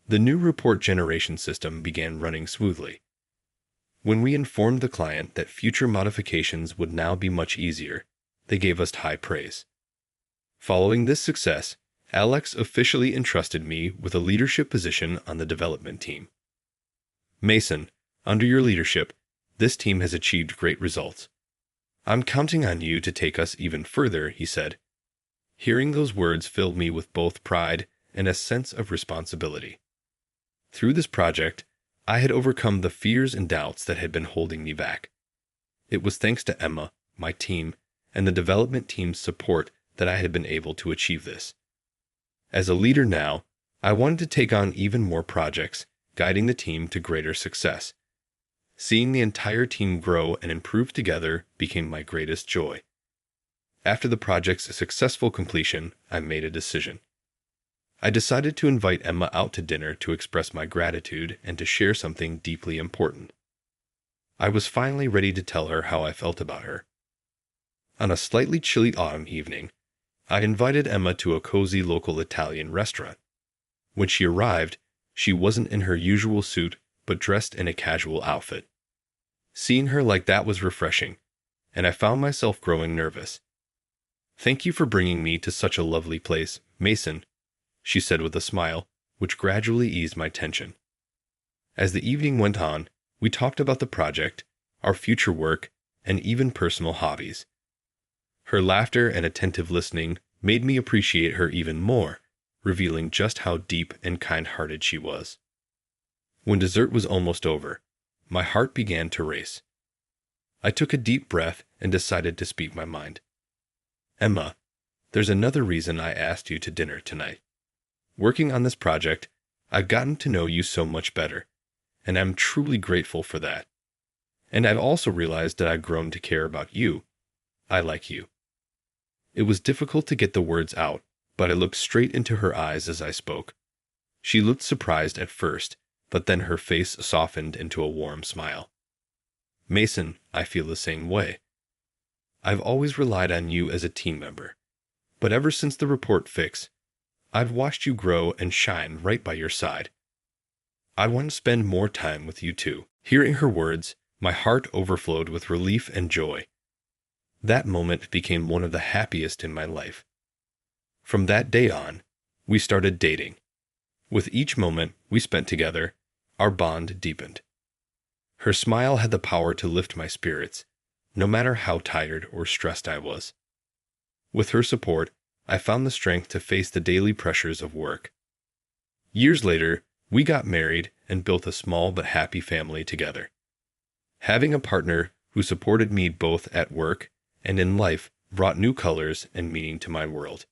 The new report generation system began running smoothly. When we informed the client that future modifications would now be much easier, they gave us high praise. Following this success, Alex officially entrusted me with a leadership position on the development team. "Mason, under your leadership, this team has achieved great results. I'm counting on you to take us even further," he said. Hearing those words filled me with both pride and a sense of responsibility. Through this project, I had overcome the fears and doubts that had been holding me back. It was thanks to Emma, my team, and the development team's support that I had been able to achieve this. As a leader now, I wanted to take on even more projects, guiding the team to greater success. Seeing the entire team grow and improve together became my greatest joy. After the project's successful completion, I made a decision. I decided to invite Emma out to dinner to express my gratitude and to share something deeply important. I was finally ready to tell her how I felt about her. On a slightly chilly autumn evening, I invited Emma to a cozy local Italian restaurant. When she arrived, she wasn't in her usual suit, but dressed in a casual outfit. Seeing her like that was refreshing, and I found myself growing nervous. "Thank you for bringing me to such a lovely place, Mason," she said with a smile, which gradually eased my tension. As the evening went on, we talked about the project, our future work, and even personal hobbies. Her laughter and attentive listening made me appreciate her even more, revealing just how deep and kind-hearted she was. When dessert was almost over, my heart began to race. I took a deep breath and decided to speak my mind. "Emma, there's another reason I asked you to dinner tonight. Working on this project, I've gotten to know you so much better, and I'm truly grateful for that. And I've also realized that I've grown to care about you. I like you." It was difficult to get the words out, but I looked straight into her eyes as I spoke. She looked surprised at first, but then her face softened into a warm smile. "Mason, I feel the same way. I've always relied on you as a team member, but ever since the report fix, I've watched you grow and shine right by your side. I want to spend more time with you too." Hearing her words, my heart overflowed with relief and joy. That moment became one of the happiest in my life. From that day on, we started dating. With each moment we spent together, our bond deepened. Her smile had the power to lift my spirits, no matter how tired or stressed I was. With her support, I found the strength to face the daily pressures of work. Years later, we got married and built a small but happy family together. Having a partner who supported me both at work and in life brought new colors and meaning to my world.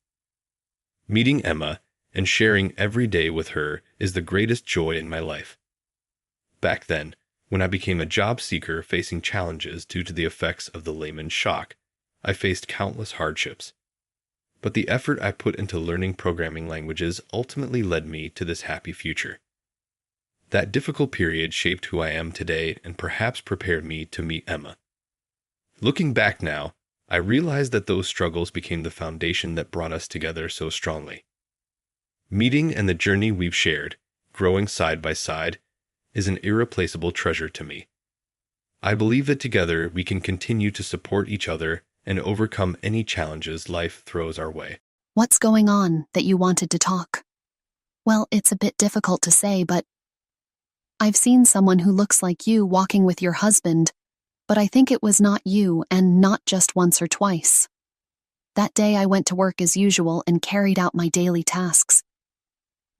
Meeting Emma and sharing every day with her is the greatest joy in my life. Back then, when I became a job seeker facing challenges due to the effects of the Lehman shock, I faced countless hardships. But the effort I put into learning programming languages ultimately led me to this happy future. That difficult period shaped who I am today and perhaps prepared me to meet Emma. Looking back now, I realize that those struggles became the foundation that brought us together so strongly. Meeting and the journey we've shared, growing side by side, is an irreplaceable treasure to me. I believe that together we can continue to support each other and overcome any challenges life throws our way. What's going on that you wanted to talk? Well, it's a bit difficult to say, but I've seen someone who looks like you walking with your husband, but I think it was not you and not just once or twice. That day I went to work as usual and carried out my daily tasks.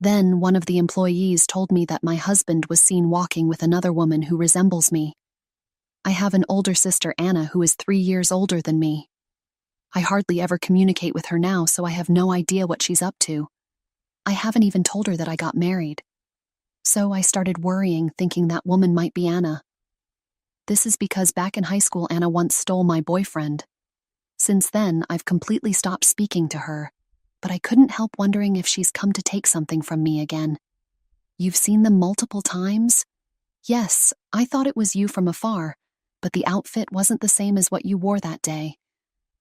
Then one of the employees told me that my husband was seen walking with another woman who resembles me. I have an older sister, Anna, who is 3 years older than me. I hardly ever communicate with her now, so I have no idea what she's up to. I haven't even told her that I got married. So I started worrying, thinking that woman might be Anna. This is because back in high school, Anna once stole my boyfriend. Since then, I've completely stopped speaking to her, but I couldn't help wondering if she's come to take something from me again. You've seen them multiple times? Yes, I thought it was you from afar, but the outfit wasn't the same as what you wore that day.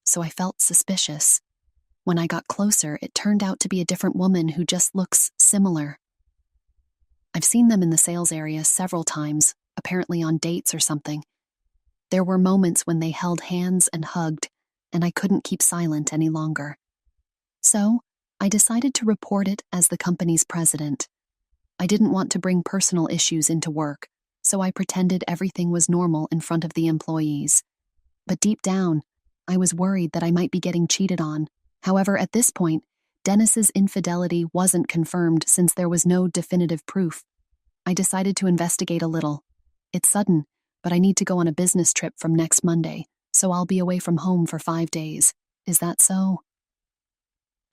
So I felt suspicious. When I got closer, it turned out to be a different woman who just looks similar. I've seen them in the sales area several times, apparently on dates or something. There were moments when they held hands and hugged, and I couldn't keep silent any longer. So, I decided to report it as the company's president. I didn't want to bring personal issues into work, so I pretended everything was normal in front of the employees. But deep down, I was worried that I might be getting cheated on. However, at this point, Dennis's infidelity wasn't confirmed since there was no definitive proof. I decided to investigate a little. It's sudden, but I need to go on a business trip from next Monday, so I'll be away from home for 5 days. Is that so?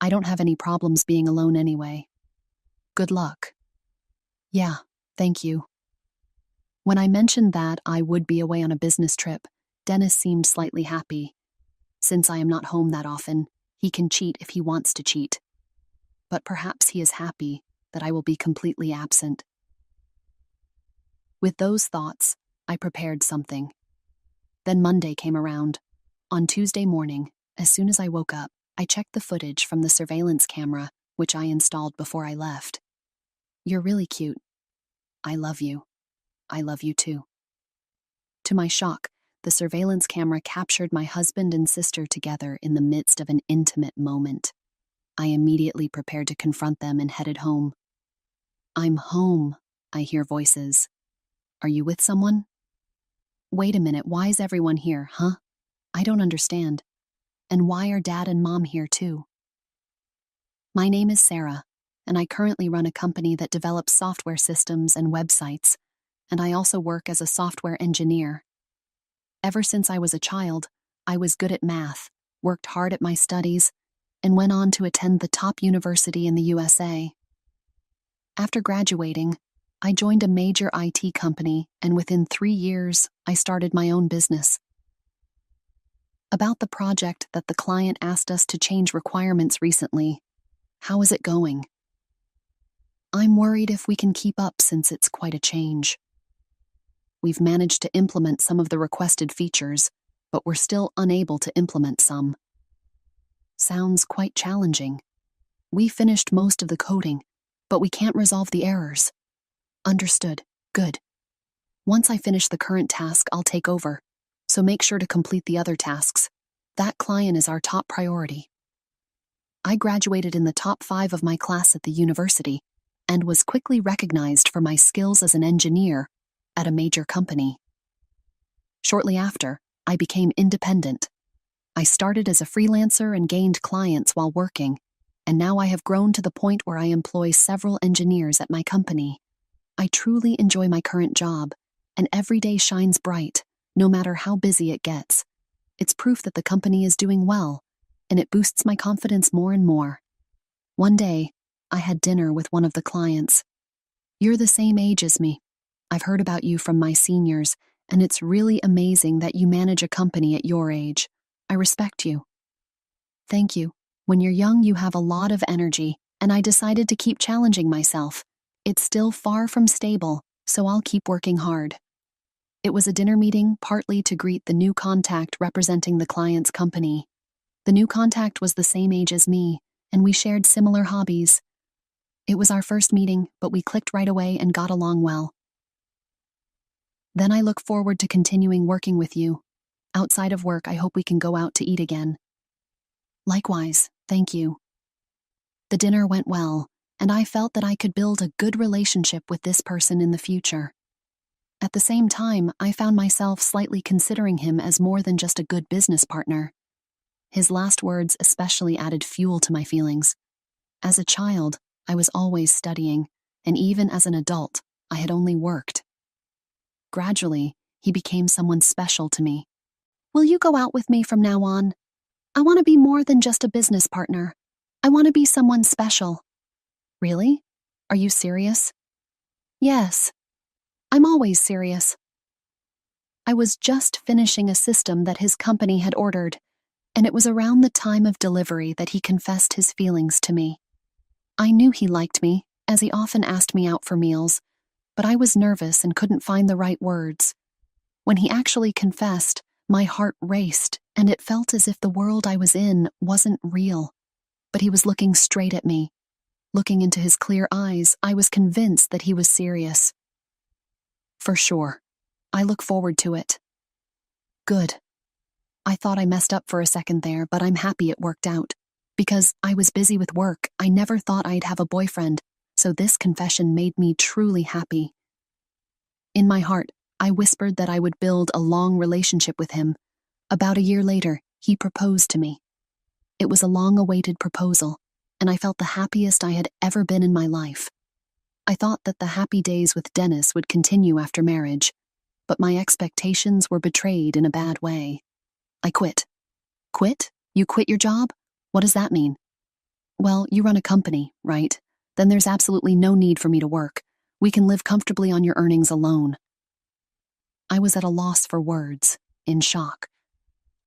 I don't have any problems being alone anyway. Good luck. Yeah, thank you. When I mentioned that I would be away on a business trip, Dennis seemed slightly happy. Since I am not home that often, he can cheat if he wants to cheat. But perhaps he is happy that I will be completely absent. With those thoughts, I prepared something. Then Monday came around. On Tuesday morning, as soon as I woke up, I checked the footage from the surveillance camera, which I installed before I left. You're really cute. I love you. I love you too. To my shock, the surveillance camera captured my husband and sister together in the midst of an intimate moment. I immediately prepared to confront them and headed home. I'm home, I hear voices. Are you with someone? Wait a minute, why is everyone here, huh? I don't understand. And why are Dad and Mom here too? My name is Sarah, and I currently run a company that develops software systems and websites, and I also work as a software engineer. Ever since I was a child, I was good at math, worked hard at my studies, and went on to attend the top university in the USA. After graduating, I joined a major IT company, and within 3 years, I started my own business. About the project that the client asked us to change requirements recently, how is it going? I'm worried if we can keep up since it's quite a change. We've managed to implement some of the requested features, but we're still unable to implement some. Sounds quite challenging. We finished most of the coding, but we can't resolve the errors. Understood. Good. Once I finish the current task, I'll take over, so make sure to complete the other tasks. That client is our top priority. I graduated in the top 5 of my class at the university and was quickly recognized for my skills as an engineer at a major company. Shortly after, I became independent. I started as a freelancer and gained clients while working, and now I have grown to the point where I employ several engineers at my company. I truly enjoy my current job, and every day shines bright, no matter how busy it gets. It's proof that the company is doing well, and it boosts my confidence more and more. One day, I had dinner with one of the clients. You're the same age as me. I've heard about you from my seniors, and it's really amazing that you manage a company at your age. I respect you. Thank you. When you're young, you have a lot of energy, and I decided to keep challenging myself. It's still far from stable, so I'll keep working hard. It was a dinner meeting, partly to greet the new contact representing the client's company. The new contact was the same age as me, and we shared similar hobbies. It was our first meeting, but we clicked right away and got along well. Then I look forward to continuing working with you. Outside of work, I hope we can go out to eat again. Likewise, thank you. The dinner went well, and I felt that I could build a good relationship with this person in the future. At the same time, I found myself slightly considering him as more than just a good business partner. His last words especially added fuel to my feelings. As a child, I was always studying, and even as an adult, I had only worked. Gradually, he became someone special to me. Will you go out with me from now on? I want to be more than just a business partner. I want to be someone special. Really? Are you serious? Yes. I'm always serious. I was just finishing a system that his company had ordered, and it was around the time of delivery that he confessed his feelings to me. I knew he liked me, as he often asked me out for meals, but I was nervous and couldn't find the right words. When he actually confessed, my heart raced, and it felt as if the world I was in wasn't real. But he was looking straight at me. Looking into his clear eyes, I was convinced that he was serious. For sure. I look forward to it. Good. I thought I messed up for a second there, but I'm happy it worked out. Because I was busy with work, I never thought I'd have a boyfriend, so this confession made me truly happy. In my heart, I whispered that I would build a long relationship with him. About a year later, he proposed to me. It was a long-awaited proposal, and I felt the happiest I had ever been in my life. I thought that the happy days with Dennis would continue after marriage, but my expectations were betrayed in a bad way. I quit. Quit? You quit your job? What does that mean? Well, you run a company, right? Then there's absolutely no need for me to work. We can live comfortably on your earnings alone. I was at a loss for words, in shock.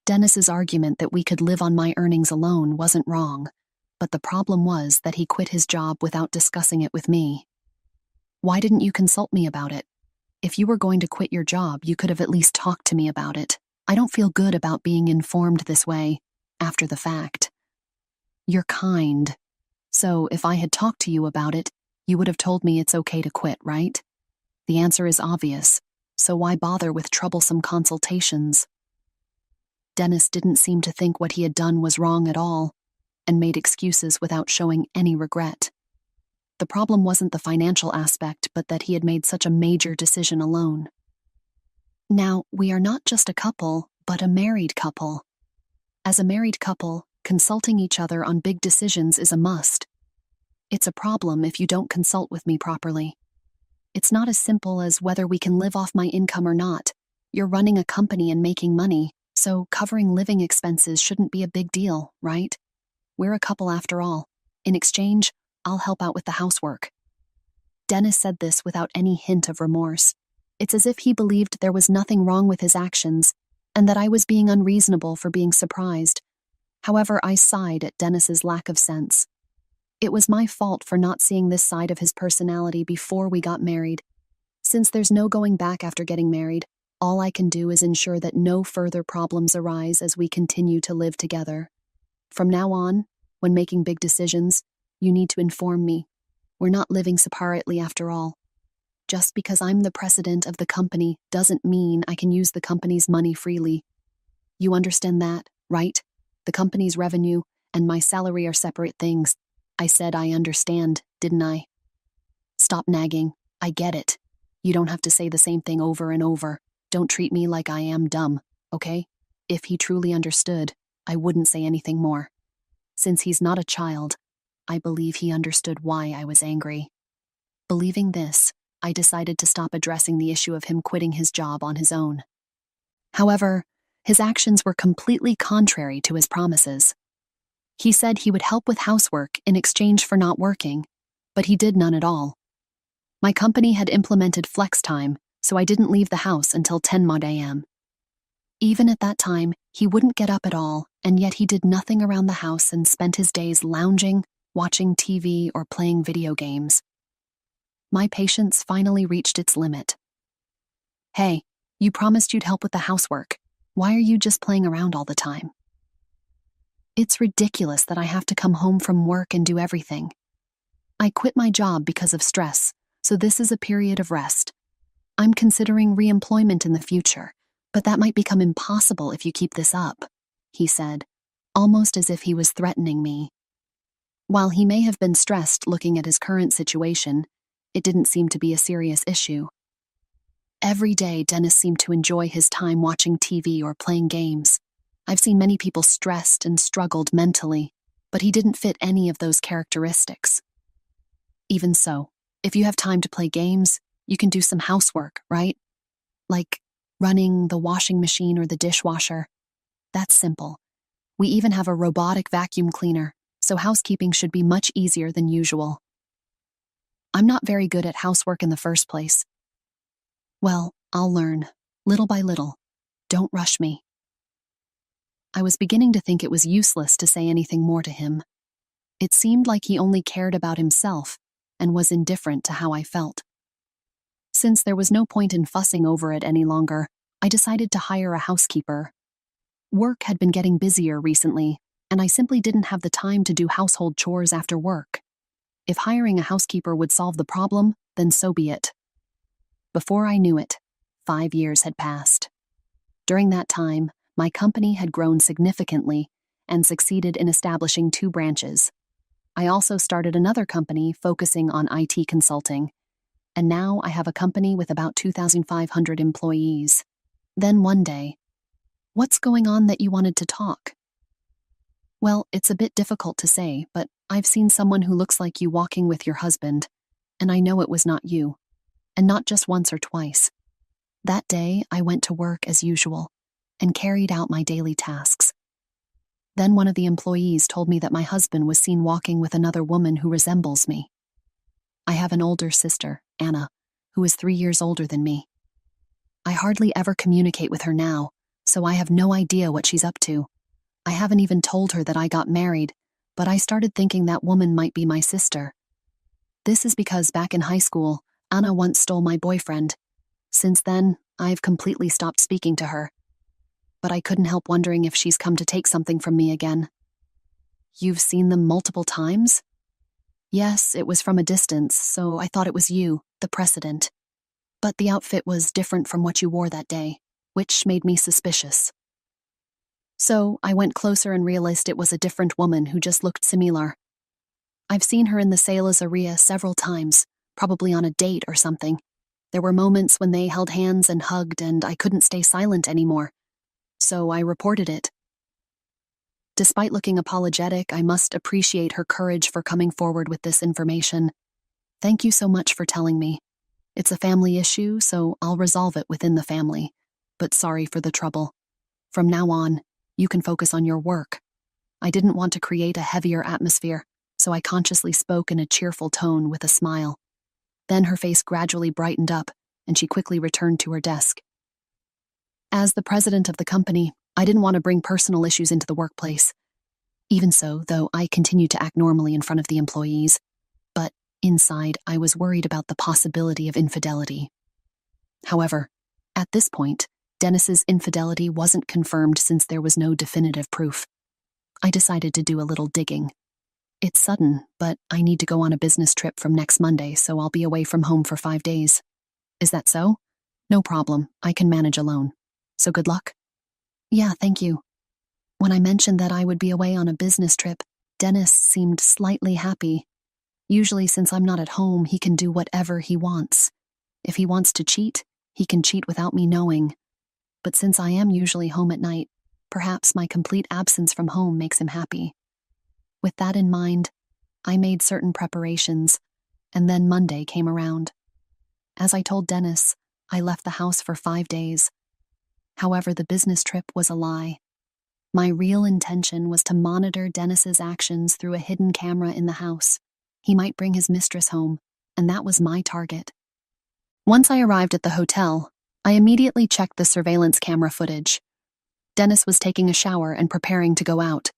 Dennis's argument that we could live on my earnings alone wasn't wrong, but the problem was that he quit his job without discussing it with me. Why didn't you consult me about it? If you were going to quit your job, you could have at least talked to me about it. I don't feel good about being informed this way, after the fact. You're kind. So if I had talked to you about it, you would have told me it's okay to quit, right? The answer is obvious, so why bother with troublesome consultations? Dennis didn't seem to think what he had done was wrong at all, and made excuses without showing any regret. The problem wasn't the financial aspect, but that he had made such a major decision alone. Now, we are not just a couple, but a married couple. As a married couple, consulting each other on big decisions is a must. It's a problem if you don't consult with me properly. It's not as simple as whether we can live off my income or not. You're running a company and making money, so covering living expenses shouldn't be a big deal, right? We're a couple after all. In exchange, I'll help out with the housework. Dennis said this without any hint of remorse. It's as if he believed there was nothing wrong with his actions, and that I was being unreasonable for being surprised. However, I sighed at Dennis's lack of sense. It was my fault for not seeing this side of his personality before we got married. Since there's no going back after getting married, all I can do is ensure that no further problems arise as we continue to live together. From now on, when making big decisions, you need to inform me. We're not living separately after all. Just because I'm the president of the company doesn't mean I can use the company's money freely. You understand that, right? The company's revenue and my salary are separate things. I said I understand, didn't I? Stop nagging. I get it. You don't have to say the same thing over and over. Don't treat me like I am dumb, okay? If he truly understood, I wouldn't say anything more. Since he's not a child, I believe he understood why I was angry. Believing this, I decided to stop addressing the issue of him quitting his job on his own. However, his actions were completely contrary to his promises. He said he would help with housework in exchange for not working, but he did none at all. My company had implemented flex time, so I didn't leave the house until 10 a.m. Even at that time, he wouldn't get up at all, and yet he did nothing around the house and spent his days lounging, watching TV, or playing video games. My patience finally reached its limit. Hey, you promised you'd help with the housework. Why are you just playing around all the time? It's ridiculous that I have to come home from work and do everything. I quit my job because of stress, so this is a period of rest. I'm considering re-employment in the future, but that might become impossible if you keep this up, he said, almost as if he was threatening me. While he may have been stressed looking at his current situation, it didn't seem to be a serious issue. Every day, Dennis seemed to enjoy his time watching TV or playing games. I've seen many people stressed and struggled mentally, but he didn't fit any of those characteristics. Even so, if you have time to play games, you can do some housework, right? Like running the washing machine or the dishwasher. That's simple. We even have a robotic vacuum cleaner, so housekeeping should be much easier than usual. I'm not very good at housework in the first place. Well, I'll learn, little by little. Don't rush me. I was beginning to think it was useless to say anything more to him. It seemed like he only cared about himself and was indifferent to how I felt. Since there was no point in fussing over it any longer, I decided to hire a housekeeper. Work had been getting busier recently, and I simply didn't have the time to do household chores after work. If hiring a housekeeper would solve the problem, then so be it. Before I knew it, 5 years had passed. During that time, my company had grown significantly and succeeded in establishing 2 branches. I also started another company focusing on IT consulting, and now I have a company with about 2,500 employees. Then one day, "What's going on that you wanted to talk?" "Well, it's a bit difficult to say, but I've seen someone who looks like you walking with your husband, and I know it was not you, and not just once or twice." That day, I went to work as usual and carried out my daily tasks. Then one of the employees told me that my husband was seen walking with another woman who resembles me. I have an older sister, Anna, who is 3 years older than me. I hardly ever communicate with her now, so I have no idea what she's up to. I haven't even told her that I got married, but I started thinking that woman might be my sister. This is because back in high school, Anna once stole my boyfriend. Since then, I've completely stopped speaking to her. But I couldn't help wondering if she's come to take something from me again. "You've seen them multiple times?" "Yes, it was from a distance, so I thought it was you, the president. But the outfit was different from what you wore that day, which made me suspicious. So I went closer and realized it was a different woman who just looked similar. I've seen her in the sales area several times, probably on a date or something. There were moments when they held hands and hugged, and I couldn't stay silent anymore. So I reported it. Despite looking apologetic, I must appreciate her courage for coming forward with this information. Thank you so much for telling me. It's a family issue, so I'll resolve it within the family. But sorry for the trouble. From now on, you can focus on your work. I didn't want to create a heavier atmosphere, so I consciously spoke in a cheerful tone with a smile. Then her face gradually brightened up, and she quickly returned to her desk. As the president of the company, I didn't want to bring personal issues into the workplace. Even so, though, I continued to act normally in front of the employees. But inside, I was worried about the possibility of infidelity. However, at this point, Dennis's infidelity wasn't confirmed since there was no definitive proof. I decided to do a little digging. It's sudden, but I need to go on a business trip from next Monday, so I'll be away from home for 5 days. Is that so? No problem, I can manage alone. So good luck? Yeah, thank you. When I mentioned that I would be away on a business trip, Dennis seemed slightly happy. Usually, since I'm not at home, he can do whatever he wants. If he wants to cheat, he can cheat without me knowing. But since I am usually home at night, perhaps my complete absence from home makes him happy. With that in mind, I made certain preparations, and then Monday came around. As I told Dennis, I left the house for 5 days. However, the business trip was a lie. My real intention was to monitor Dennis's actions through a hidden camera in the house. He might bring his mistress home, and that was my target. Once I arrived at the hotel, I immediately checked the surveillance camera footage. Dennis was taking a shower and preparing to go out.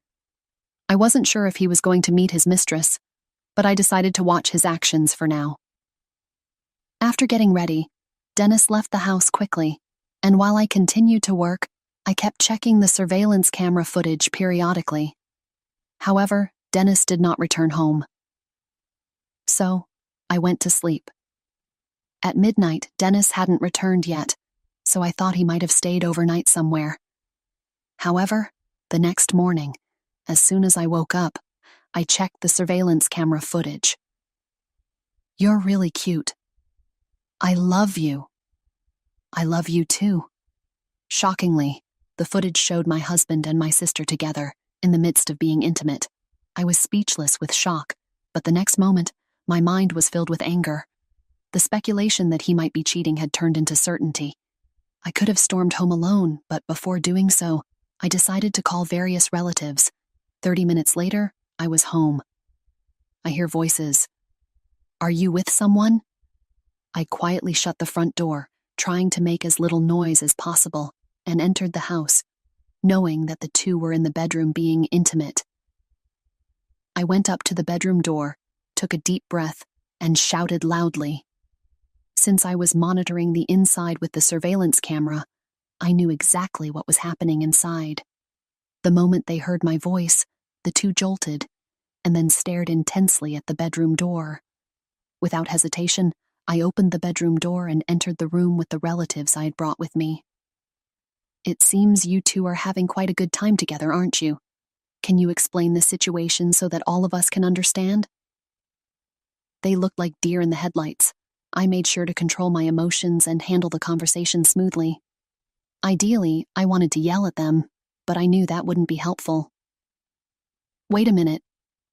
I wasn't sure if he was going to meet his mistress, but I decided to watch his actions for now. After getting ready, Dennis left the house quickly, and while I continued to work, I kept checking the surveillance camera footage periodically. However, Dennis did not return home. So, I went to sleep. At midnight, Dennis hadn't returned yet, so I thought he might have stayed overnight somewhere. However, the next morning, as soon as I woke up, I checked the surveillance camera footage. You're really cute. I love you. I love you too. Shockingly, the footage showed my husband and my sister together, in the midst of being intimate. I was speechless with shock, but the next moment, my mind was filled with anger. The speculation that he might be cheating had turned into certainty. I could have stormed home alone, but before doing so, I decided to call various relatives. 30 minutes later, I was home. I hear voices. Are you with someone? I quietly shut the front door, trying to make as little noise as possible, and entered the house, knowing that the two were in the bedroom being intimate. I went up to the bedroom door, took a deep breath, and shouted loudly. Since I was monitoring the inside with the surveillance camera, I knew exactly what was happening inside. The moment they heard my voice, the two jolted, and then stared intensely at the bedroom door. Without hesitation, I opened the bedroom door and entered the room with the relatives I had brought with me. It seems you two are having quite a good time together, aren't you? Can you explain the situation so that all of us can understand? They looked like deer in the headlights. I made sure to control my emotions and handle the conversation smoothly. Ideally, I wanted to yell at them, but I knew that wouldn't be helpful. Wait a minute.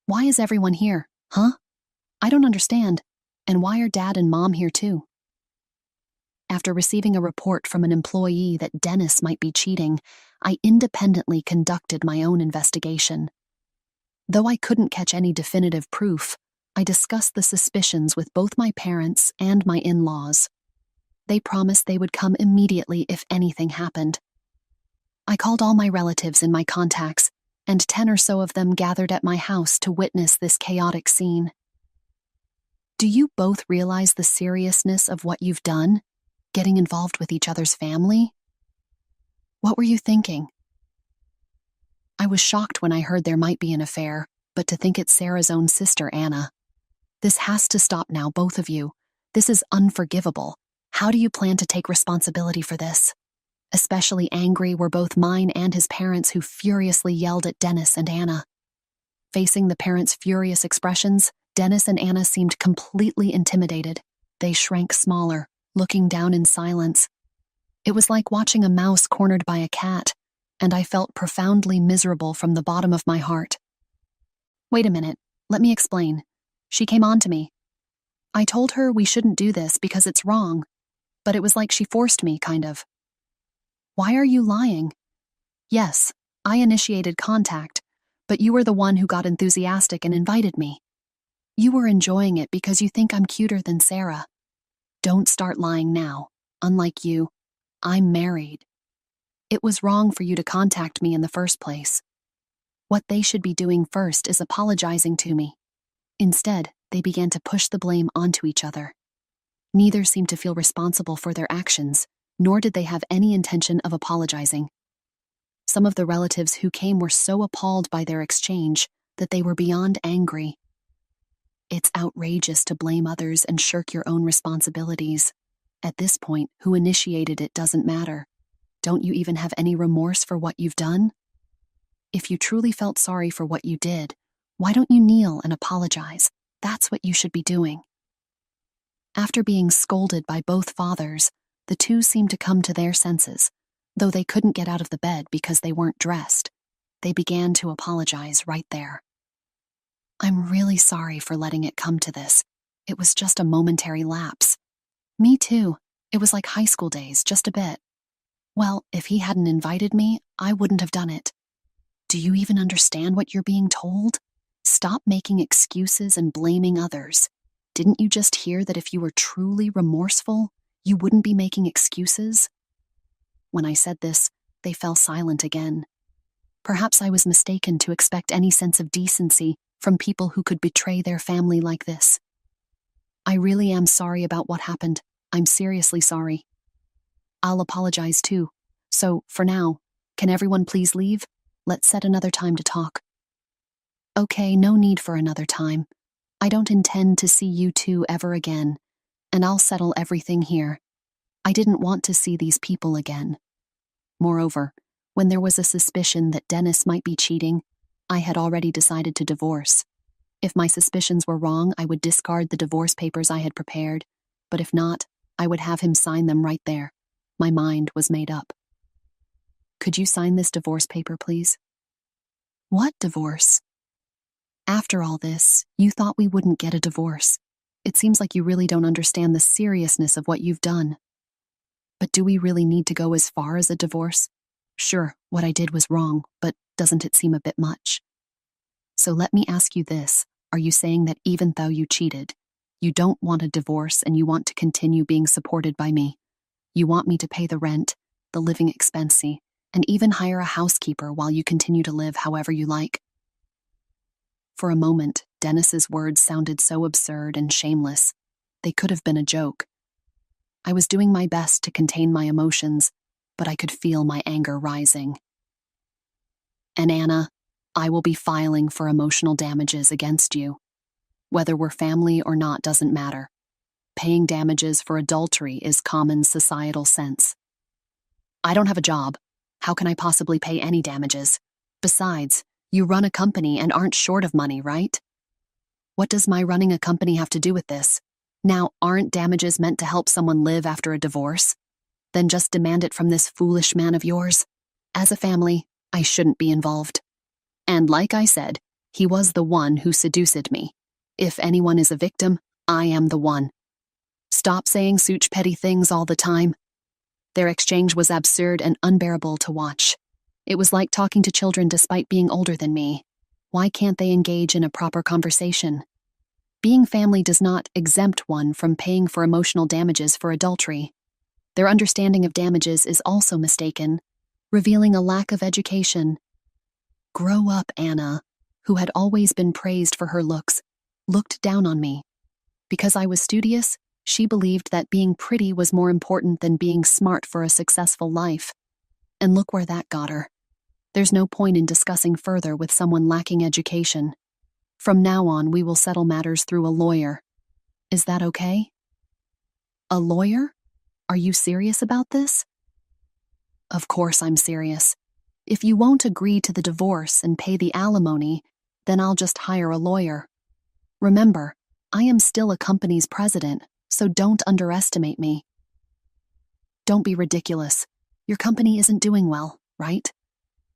Why is everyone here, huh? I don't understand. And why are Dad and Mom here too? After receiving a report from an employee that Dennis might be cheating, I independently conducted my own investigation. Though I couldn't catch any definitive proof, I discussed the suspicions with both my parents and my in-laws. They promised they would come immediately if anything happened. I called all my relatives in my contacts, and 10 or so of them gathered at my house to witness this chaotic scene. Do you both realize the seriousness of what you've done, getting involved with each other's family? What were you thinking? I was shocked when I heard there might be an affair, but to think it's Sarah's own sister, Anna. This has to stop now, both of you. This is unforgivable. How do you plan to take responsibility for this? Especially angry were both mine and his parents, who furiously yelled at Dennis and Anna. Facing the parents' furious expressions, Dennis and Anna seemed completely intimidated. They shrank smaller, looking down in silence. It was like watching a mouse cornered by a cat, and I felt profoundly miserable from the bottom of my heart. Wait a minute, let me explain. She came on to me. I told her we shouldn't do this because it's wrong, but it was like she forced me, kind of. Why are you lying? Yes, I initiated contact, but you were the one who got enthusiastic and invited me. You were enjoying it because you think I'm cuter than Sarah. Don't start lying now. Unlike you, I'm married. It was wrong for you to contact me in the first place. What they should be doing first is apologizing to me. Instead, they began to push the blame onto each other. Neither seemed to feel responsible for their actions, nor did they have any intention of apologizing. Some of the relatives who came were so appalled by their exchange that they were beyond angry. It's outrageous to blame others and shirk your own responsibilities. At this point, who initiated it doesn't matter. Don't you even have any remorse for what you've done? If you truly felt sorry for what you did, why don't you kneel and apologize? That's what you should be doing. After being scolded by both fathers, the two seemed to come to their senses. Though they couldn't get out of the bed because they weren't dressed, they began to apologize right there. I'm really sorry for letting it come to this. It was just a momentary lapse. Me too. It was like high school days, just a bit. Well, if he hadn't invited me, I wouldn't have done it. Do you even understand what you're being told? Stop making excuses and blaming others. Didn't you just hear that if you were truly remorseful, you wouldn't be making excuses? When I said this, they fell silent again. Perhaps I was mistaken to expect any sense of decency from people who could betray their family like this. I really am sorry about what happened. I'm seriously sorry. I'll apologize too. So, for now, can everyone please leave? Let's set another time to talk. Okay, no need for another time. I don't intend to see you two ever again, and I'll settle everything here. I didn't want to see these people again. Moreover, when there was a suspicion that Dennis might be cheating, I had already decided to divorce. If my suspicions were wrong, I would discard the divorce papers I had prepared, but if not, I would have him sign them right there. My mind was made up. Could you sign this divorce paper, please? What divorce? After all this, you thought we wouldn't get a divorce. It seems like you really don't understand the seriousness of what you've done. But do we really need to go as far as a divorce? Sure, what I did was wrong, but doesn't it seem a bit much? So let me ask you this. Are you saying that even though you cheated, you don't want a divorce and you want to continue being supported by me? You want me to pay the rent, the living expense, and even hire a housekeeper while you continue to live however you like? For a moment, Dennis's words sounded so absurd and shameless. They could have been a joke. I was doing my best to contain my emotions, but I could feel my anger rising. And Anna, I will be filing for emotional damages against you. Whether we're family or not doesn't matter. Paying damages for adultery is common societal sense. I don't have a job. How can I possibly pay any damages? Besides, you run a company and aren't short of money, right? What does my running a company have to do with this? Now, aren't damages meant to help someone live after a divorce? Then just demand it from this foolish man of yours. As a family, I shouldn't be involved. And like I said, he was the one who seduced me. If anyone is a victim, I am the one. Stop saying such petty things all the time. Their exchange was absurd and unbearable to watch. It was like talking to children despite being older than me. Why can't they engage in a proper conversation? Being family does not exempt one from paying for emotional damages for adultery. Their understanding of damages is also mistaken, revealing a lack of education. Grow up, Anna, who had always been praised for her looks, looked down on me. Because I was studious, she believed that being pretty was more important than being smart for a successful life. And look where that got her. There's no point in discussing further with someone lacking education. From now on, we will settle matters through a lawyer. Is that okay? A lawyer? Are you serious about this? Of course I'm serious. If you won't agree to the divorce and pay the alimony, then I'll just hire a lawyer. Remember, I am still a company's president, so don't underestimate me. Don't be ridiculous. Your company isn't doing well, right?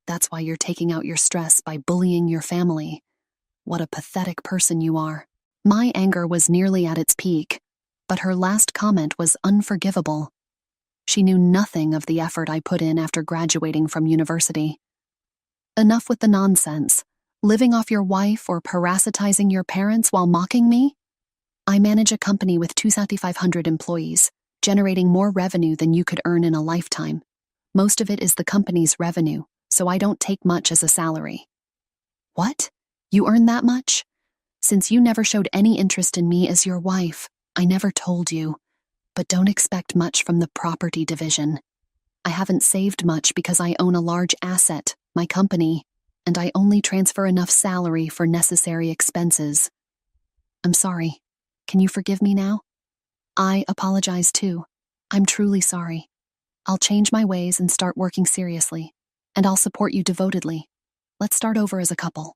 That's why you're taking out your stress by bullying your family. What a pathetic person you are. My anger was nearly at its peak, but her last comment was unforgivable. She knew nothing of the effort I put in after graduating from university. Enough with the nonsense. Living off your wife or parasitizing your parents while mocking me? I manage a company with 2,500 employees, generating more revenue than you could earn in a lifetime. Most of it is the company's revenue, so I don't take much as a salary. What? You earn that much? Since you never showed any interest in me as your wife, I never told you. But don't expect much from the property division. I haven't saved much because I own a large asset, my company, and I only transfer enough salary for necessary expenses. I'm sorry. Can you forgive me now? I apologize too. I'm truly sorry. I'll change my ways and start working seriously, and I'll support you devotedly. Let's start over as a couple.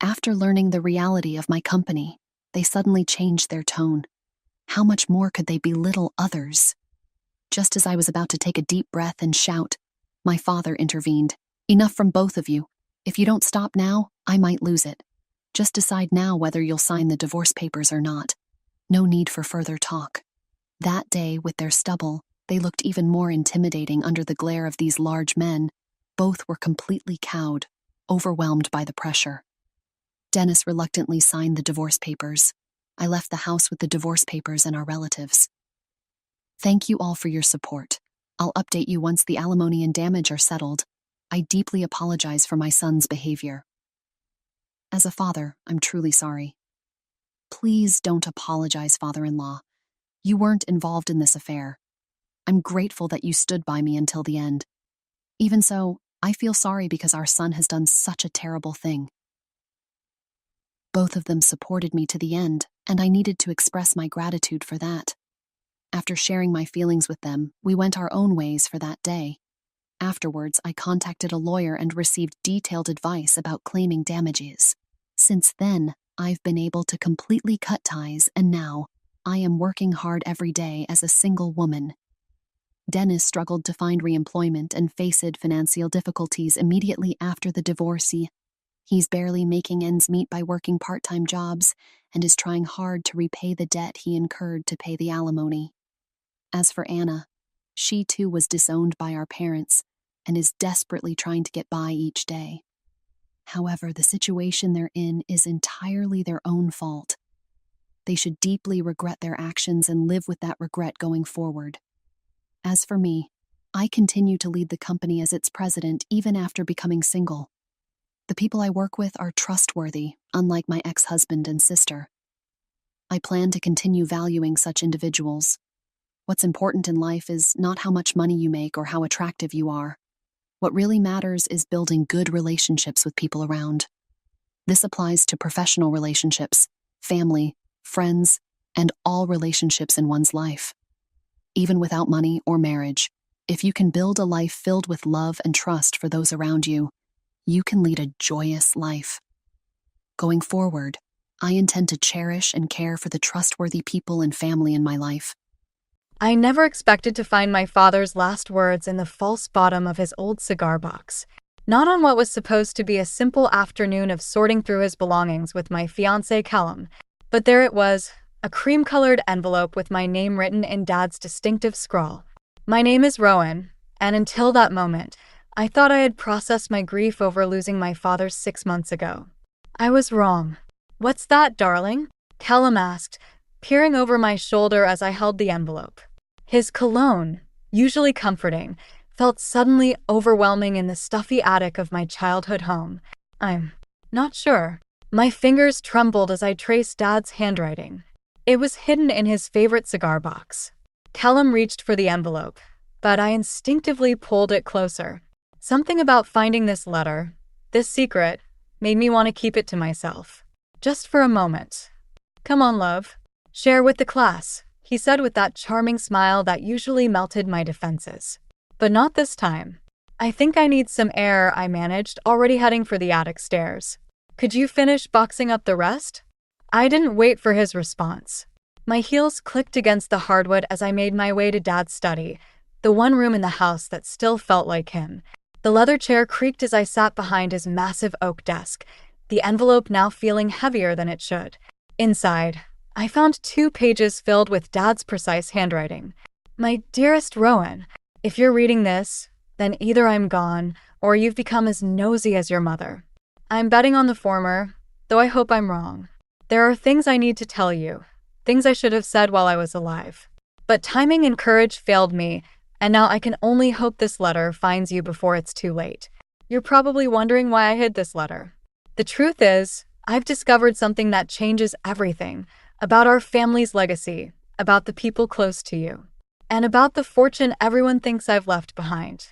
After learning the reality of my company, they suddenly changed their tone. How much more could they belittle others? Just as I was about to take a deep breath and shout, my father intervened. Enough from both of you. If you don't stop now, I might lose it. Just decide now whether you'll sign the divorce papers or not. No need for further talk. That day, with their stubble, they looked even more intimidating under the glare of these large men. Both were completely cowed, overwhelmed by the pressure. Dennis reluctantly signed the divorce papers. I left the house with the divorce papers and our relatives. Thank you all for your support. I'll update you once the alimony and damage are settled. I deeply apologize for my son's behavior. As a father, I'm truly sorry. Please don't apologize, father-in-law. You weren't involved in this affair. I'm grateful that you stood by me until the end. Even so, I feel sorry because our son has done such a terrible thing. Both of them supported me to the end, and I needed to express my gratitude for that. After sharing my feelings with them, we went our own ways for that day. Afterwards, I contacted a lawyer and received detailed advice about claiming damages. Since then, I've been able to completely cut ties, and now, I am working hard every day as a single woman. Dennis struggled to find reemployment and faced financial difficulties immediately after the divorce. He's barely making ends meet by working part-time jobs and is trying hard to repay the debt he incurred to pay the alimony. As for Anna, she too was disowned by our parents and is desperately trying to get by each day. However, the situation they're in is entirely their own fault. They should deeply regret their actions and live with that regret going forward. As for me, I continue to lead the company as its president even after becoming single. The people I work with are trustworthy, unlike my ex-husband and sister. I plan to continue valuing such individuals. What's important in life is not how much money you make or how attractive you are. What really matters is building good relationships with people around. This applies to professional relationships, family, friends, and all relationships in one's life. Even without money or marriage, if you can build a life filled with love and trust for those around you, you can lead a joyous life. Going forward, I intend to cherish and care for the trustworthy people and family in my life. I never expected to find my father's last words in the false bottom of his old cigar box. Not on what was supposed to be a simple afternoon of sorting through his belongings with my fiancé Callum, but there it was, a cream-colored envelope with my name written in Dad's distinctive scrawl. My name is Rowan, and until that moment, I thought I had processed my grief over losing my father 6 months ago. I was wrong. "What's that, darling?" Callum asked, peering over my shoulder as I held the envelope. His cologne, usually comforting, felt suddenly overwhelming in the stuffy attic of my childhood home. I'm not sure. My fingers trembled as I traced Dad's handwriting. It was hidden in his favorite cigar box. Callum reached for the envelope, but I instinctively pulled it closer. Something about finding this letter, this secret, made me want to keep it to myself. Just for a moment. "Come on, love. Share with the class," he said with that charming smile that usually melted my defenses. But not this time. "I think I need some air," I managed, already heading for the attic stairs. "Could you finish boxing up the rest?" I didn't wait for his response. My heels clicked against the hardwood as I made my way to Dad's study, the one room in the house that still felt like him. The leather chair creaked as I sat behind his massive oak desk, the envelope now feeling heavier than it should. Inside, I found 2 pages filled with Dad's precise handwriting. "My dearest Rowan, if you're reading this, then either I'm gone or you've become as nosy as your mother. I'm betting on the former, though I hope I'm wrong. There are things I need to tell you, things I should have said while I was alive. But timing and courage failed me, and now I can only hope this letter finds you before it's too late. You're probably wondering why I hid this letter. The truth is, I've discovered something that changes everything, about our family's legacy, about the people close to you, and about the fortune everyone thinks I've left behind.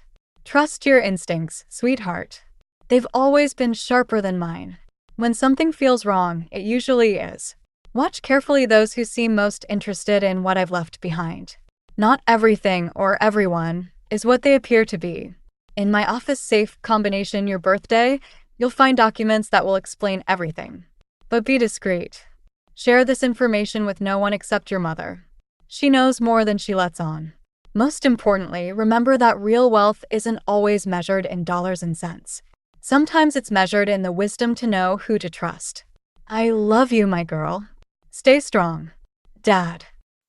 Trust your instincts, sweetheart. They've always been sharper than mine. When something feels wrong, it usually is. Watch carefully those who seem most interested in what I've left behind. Not everything or everyone is what they appear to be. In my office safe combination your birthday, you'll find documents that will explain everything. But be discreet. Share this information with no one except your mother. She knows more than she lets on. Most importantly, remember that real wealth isn't always measured in dollars and cents. Sometimes it's measured in the wisdom to know who to trust. I love you, my girl. Stay strong. Dad.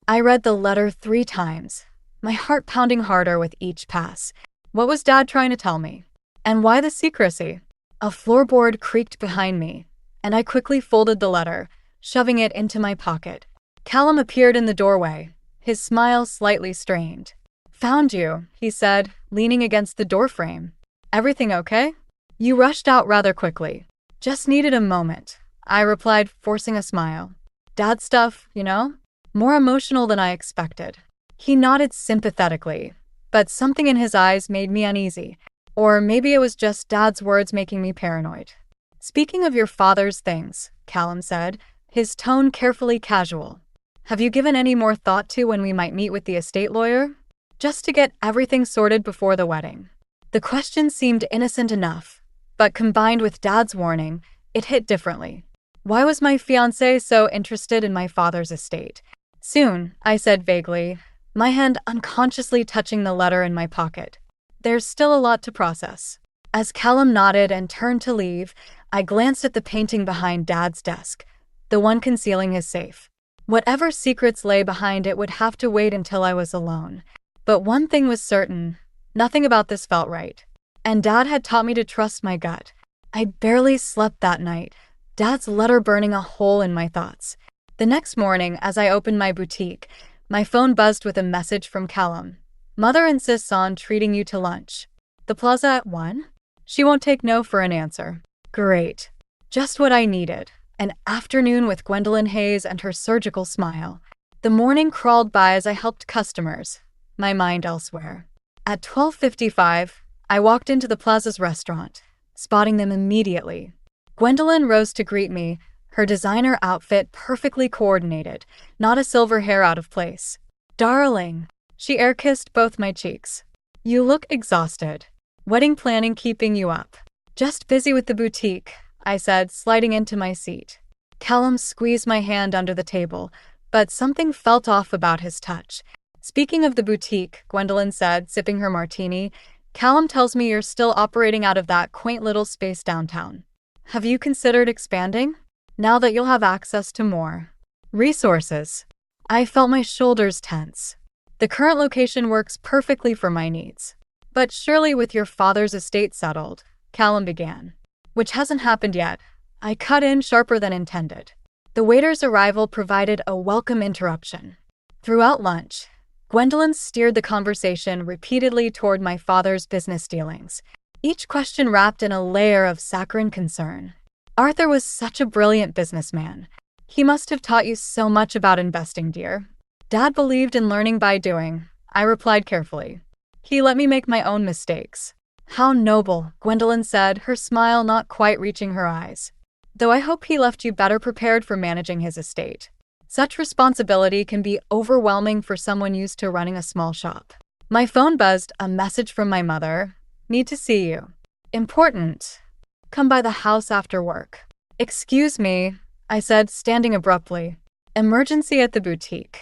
I read the letter 3 times, my heart pounding harder with each pass. What was Dad trying to tell me? And why the secrecy? A floorboard creaked behind me, and I quickly folded the letter, shoving it into my pocket. Callum appeared in the doorway, his smile slightly strained. "Found you," he said, leaning against the doorframe. "Everything okay?" "You rushed out rather quickly." "Just needed a moment," I replied, forcing a smile. "Dad stuff, you know? More emotional than I expected." He nodded sympathetically, but something in his eyes made me uneasy. Or maybe it was just Dad's words making me paranoid. "Speaking of your father's things, Callum said, his tone carefully casual. Have you given any more thought to when we might meet with the estate lawyer? Just to get everything sorted before the wedding. The question seemed innocent enough, but combined with Dad's warning, it hit differently. Why was my fiancé so interested in my father's estate? Soon, I said vaguely, my hand unconsciously touching the letter in my pocket. There's still a lot to process. As Callum nodded and turned to leave, I glanced at the painting behind Dad's desk, the one concealing his safe. Whatever secrets lay behind it would have to wait until I was alone. But one thing was certain, nothing about this felt right. And Dad had taught me to trust my gut. I barely slept that night, Dad's letter burning a hole in my thoughts. The next morning, as I opened my boutique, my phone buzzed with a message from Callum. Mother insists on treating you to lunch. The plaza at 1? She won't take no for an answer. Great. Just what I needed. An afternoon with Gwendolyn Hayes and her surgical smile. The morning crawled by as I helped customers, my mind elsewhere. At 12:55, I walked into the plaza's restaurant, spotting them immediately. Gwendolyn rose to greet me, her designer outfit perfectly coordinated, not a silver hair out of place. Darling, she air-kissed both my cheeks. You look exhausted. Wedding planning keeping you up. Just busy with the boutique, I said, sliding into my seat. Callum squeezed my hand under the table, but something felt off about his touch. Speaking of the boutique, Gwendolyn said, sipping her martini, Callum tells me you're still operating out of that quaint little space downtown. Have you considered expanding? Now that you'll have access to more resources. I felt my shoulders tense. The current location works perfectly for my needs. But surely with your father's estate settled, Callum began. Which hasn't happened yet. I cut in sharper than intended. The waiter's arrival provided a welcome interruption. Throughout lunch, Gwendolyn steered the conversation repeatedly toward my father's business dealings, each question wrapped in a layer of saccharine concern. Arthur was such a brilliant businessman. He must have taught you so much about investing, dear. Dad believed in learning by doing, I replied carefully. He let me make my own mistakes. How noble, Gwendolyn said, her smile not quite reaching her eyes. Though I hope he left you better prepared for managing his estate. Such responsibility can be overwhelming for someone used to running a small shop. My phone buzzed, a message from my mother. Need to see you. Important. Come by the house after work. Excuse me, I said, standing abruptly. Emergency at the boutique.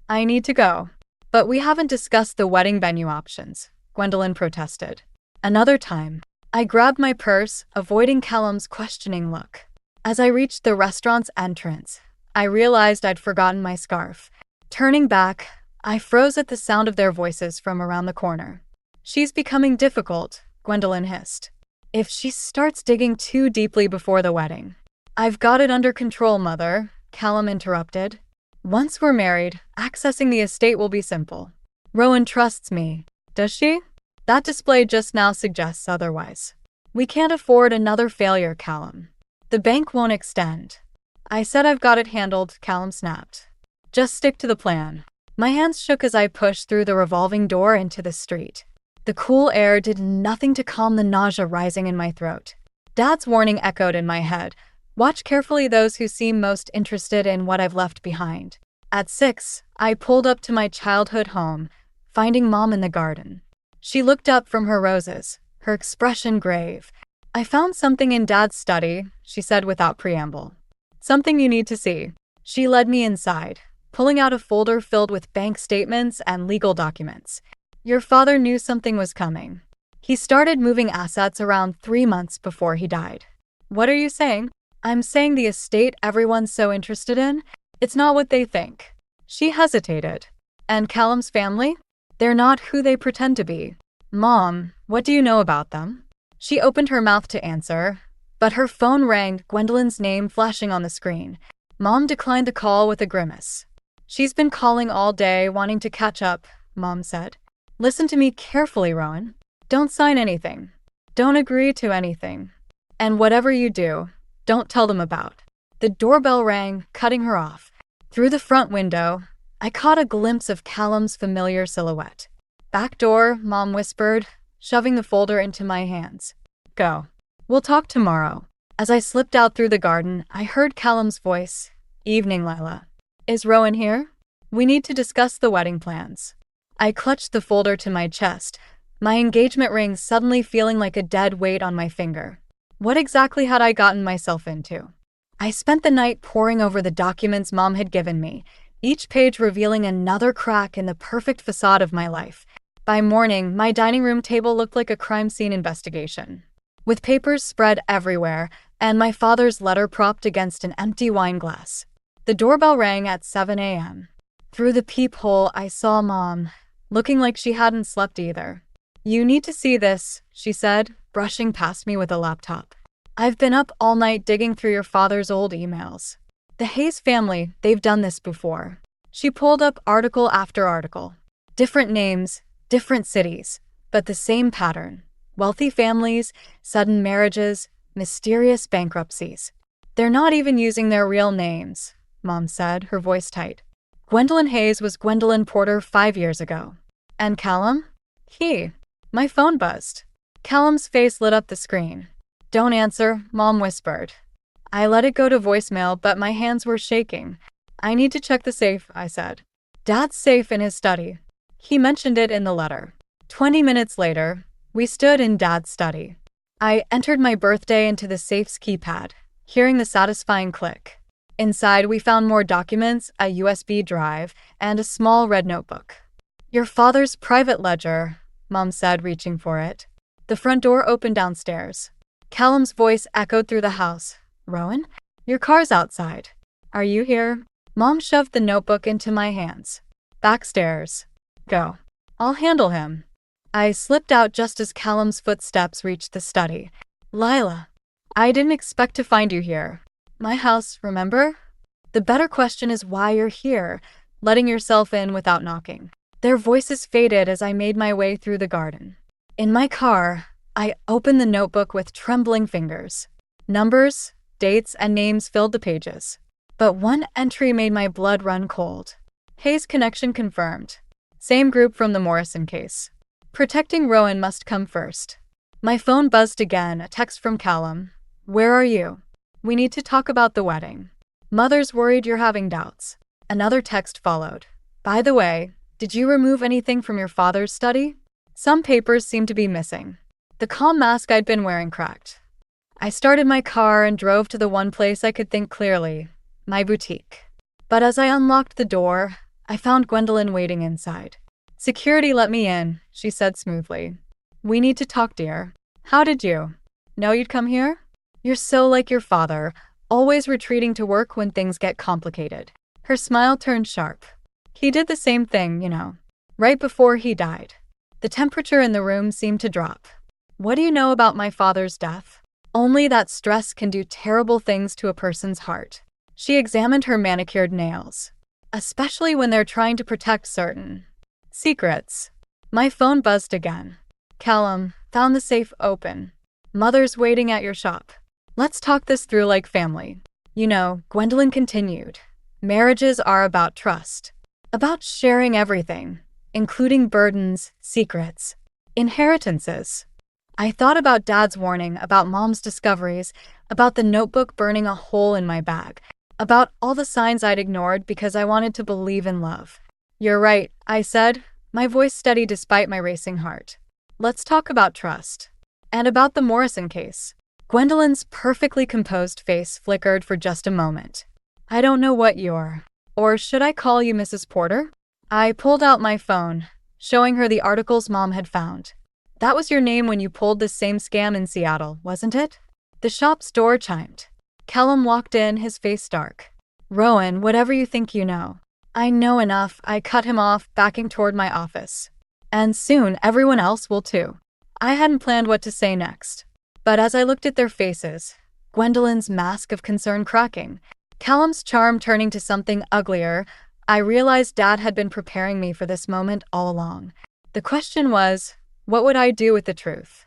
I need to go. But we haven't discussed the wedding venue options, Gwendolyn protested. Another time. I grabbed my purse, avoiding Callum's questioning look. As I reached the restaurant's entrance, I realized I'd forgotten my scarf. Turning back, I froze at the sound of their voices from around the corner. She's becoming difficult, Gwendolyn hissed. If she starts digging too deeply before the wedding. I've got it under control, Mother, Callum interrupted. Once we're married, accessing the estate will be simple. Rowan trusts me. Does she? That display just now suggests otherwise. We can't afford another failure, Callum. The bank won't extend. I said I've got it handled, Callum snapped. Just stick to the plan. My hands shook as I pushed through the revolving door into the street. The cool air did nothing to calm the nausea rising in my throat. Dad's warning echoed in my head. Watch carefully those who seem most interested in what I've left behind. At 6, I pulled up to my childhood home, finding Mom in the garden. She looked up from her roses, her expression grave. I found something in Dad's study, she said without preamble. Something you need to see. She led me inside, pulling out a folder filled with bank statements and legal documents. Your father knew something was coming. He started moving assets around 3 months before he died. What are you saying? I'm saying the estate everyone's so interested in, it's not what they think. She hesitated. And Callum's family? They're not who they pretend to be. Mom, what do you know about them? She opened her mouth to answer, but her phone rang, Gwendolyn's name flashing on the screen. Mom declined the call with a grimace. She's been calling all day, wanting to catch up, Mom said. Listen to me carefully, Rowan. Don't sign anything. Don't agree to anything. And whatever you do, don't tell them about. The doorbell rang, cutting her off. Through the front window, I caught a glimpse of Callum's familiar silhouette. Back door, Mom whispered, shoving the folder into my hands. Go. We'll talk tomorrow. As I slipped out through the garden, I heard Callum's voice. "Evening, Lila. Is Rowan here? We need to discuss the wedding plans." I clutched the folder to my chest, my engagement ring suddenly feeling like a dead weight on my finger. What exactly had I gotten myself into? I spent the night poring over the documents Mom had given me, each page revealing another crack in the perfect facade of my life. By morning, my dining room table looked like a crime scene investigation, with papers spread everywhere and my father's letter propped against an empty wine glass. The doorbell rang at 7 a.m. Through the peephole, I saw Mom, looking like she hadn't slept either. "You need to see this," she said, brushing past me with a laptop. "I've been up all night digging through your father's old emails. The Hayes family, they've done this before." She pulled up article after article. Different names, different cities, but the same pattern. Wealthy families, sudden marriages, mysterious bankruptcies. "They're not even using their real names," Mom said, her voice tight. "Gwendolyn Hayes was Gwendolyn Porter 5 years ago. And Callum? My phone buzzed. Callum's face lit up the screen. "Don't answer," Mom whispered. I let it go to voicemail, but my hands were shaking. "I need to check the safe," I said. "Dad's safe in his study. He mentioned it in the letter." 20 minutes later, we stood in Dad's study. I entered my birthday into the safe's keypad, hearing the satisfying click. Inside, we found more documents, a USB drive, and a small red notebook. "Your father's private ledger," Mom said, reaching for it. The front door opened downstairs. Callum's voice echoed through the house. "Rowan, your car's outside. Are you here?" Mom shoved the notebook into my hands. "Backstairs. Go. I'll handle him." I slipped out just as Callum's footsteps reached the study. "Lila, I didn't expect to find you here. My house, remember? The better question is why you're here, letting yourself in without knocking." Their voices faded as I made my way through the garden. In my car, I opened the notebook with trembling fingers. Numbers, dates, and names filled the pages. But one entry made my blood run cold. "Hayes connection confirmed. Same group from the Morrison case. Protecting Rowan must come first." My phone buzzed again, a text from Callum. "Where are you? We need to talk about the wedding. Mother's worried you're having doubts." Another text followed. "By the way, did you remove anything from your father's study? Some papers seem to be missing." The calm mask I'd been wearing cracked. I started my car and drove to the one place I could think clearly, my boutique. But as I unlocked the door, I found Gwendolyn waiting inside. "Security let me in," she said smoothly. "We need to talk, dear." "How did you know you'd come here? You're so like your father, always retreating to work when things get complicated." Her smile turned sharp. "He did the same thing, right before he died." The temperature in the room seemed to drop. "What do you know about my father's death?" "Only that stress can do terrible things to a person's heart." She examined her manicured nails. "Especially when they're trying to protect certain secrets." My phone buzzed again. "Callum, found the safe open. Mother's waiting at your shop. Let's talk this through like family." Gwendolyn continued. "Marriages are about trust. About sharing everything, including burdens, secrets, inheritances." I thought about Dad's warning, about Mom's discoveries, about the notebook burning a hole in my bag, about all the signs I'd ignored because I wanted to believe in love. "You're right," I said, my voice steady despite my racing heart. "Let's talk about trust. And about the Morrison case." Gwendolyn's perfectly composed face flickered for just a moment. "I don't know what you're. Or should I call you Mrs. Porter?" I pulled out my phone, showing her the articles Mom had found. "That was your name when you pulled this same scam in Seattle, wasn't it?" The shop's door chimed. Callum walked in, his face dark. "Rowan, whatever you think you know." "I know enough," I cut him off, backing toward my office. "And soon everyone else will too." I hadn't planned what to say next. But as I looked at their faces, Gwendolyn's mask of concern cracking, Callum's charm turning to something uglier, I realized Dad had been preparing me for this moment all along. The question was, what would I do with the truth?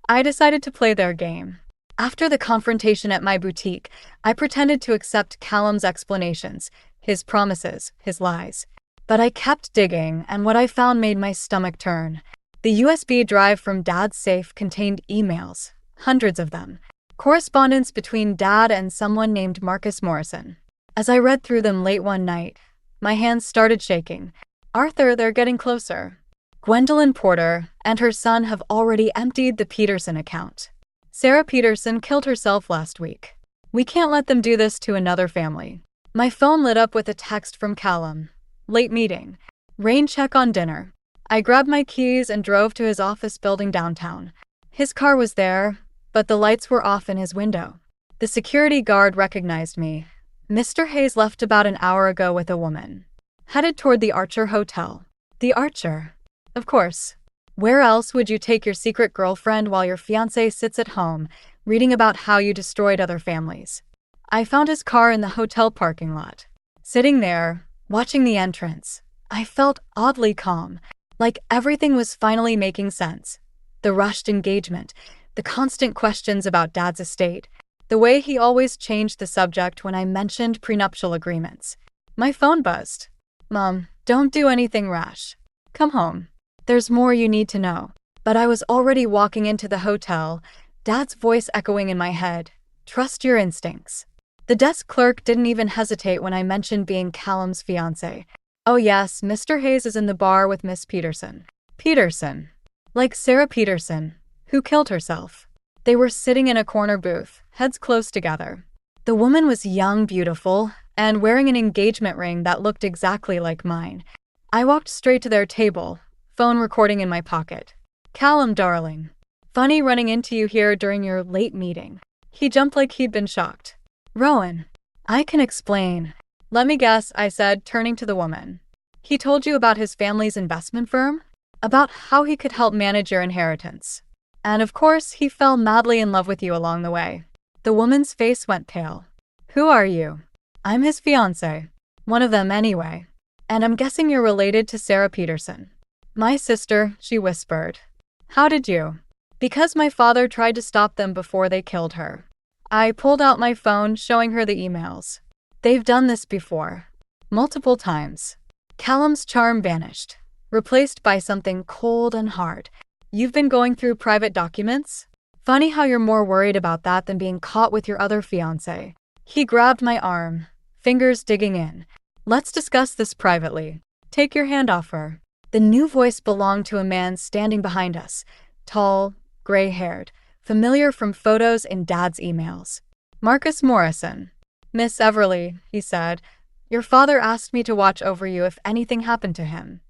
I decided to play their game. After the confrontation at my boutique, I pretended to accept Callum's explanations, his promises, his lies. But I kept digging, and what I found made my stomach turn. The USB drive from Dad's safe contained emails, hundreds of them, Correspondence between Dad and someone named Marcus Morrison. As I read through them late one night, my hands started shaking. Arthur, they're getting closer. Gwendolyn Porter and her son have already emptied the Peterson account. Sarah Peterson killed herself last week. We can't let them do this to another family. My phone lit up with a text from Callum. Late meeting. Rain check on dinner. I grabbed my keys and drove to his office building downtown. His car was there, but the lights were off in his window. The security guard recognized me. Mr. Hayes left about an hour ago with a woman. Headed toward the Archer Hotel. The Archer. Of course. Where else would you take your secret girlfriend while your fiancé sits at home, reading about how you destroyed other families? I found his car in the hotel parking lot. Sitting there, watching the entrance, I felt oddly calm, like everything was finally making sense. The rushed engagement, the constant questions about Dad's estate, the way he always changed the subject when I mentioned prenuptial agreements. My phone buzzed. Mom, don't do anything rash. Come home. There's more you need to know. But I was already walking into the hotel, Dad's voice echoing in my head. Trust your instincts. The desk clerk didn't even hesitate when I mentioned being Callum's fiancé. Oh yes, Mr. Hayes is in the bar with Miss Peterson. Peterson. Like Sarah Peterson, who killed herself. They were sitting in a corner booth, heads close together. The woman was young, beautiful, and wearing an engagement ring that looked exactly like mine. I walked straight to their table, phone recording in my pocket. Callum, darling. Funny running into you here during your late meeting. He jumped like he'd been shocked. Rowan. I can explain. Let me guess, I said, turning to the woman. He told you about his family's investment firm? About how he could help manage your inheritance. And of course, he fell madly in love with you along the way. The woman's face went pale. Who are you? I'm his fiancé. One of them anyway. And I'm guessing you're related to Sarah Peterson. My sister, she whispered. How did you? Because my father tried to stop them before they killed her. I pulled out my phone, showing her the emails. They've done this before. Multiple times. Callum's charm vanished, replaced by something cold and hard. You've been going through private documents? Funny how you're more worried about that than being caught with your other fiancé. He grabbed my arm, fingers digging in. Let's discuss this privately. Take your hand off her. The new voice belonged to a man standing behind us, tall, gray-haired, familiar from photos in Dad's emails. Marcus Morrison. Miss Everly, he said, your father asked me to watch over you if anything happened to him.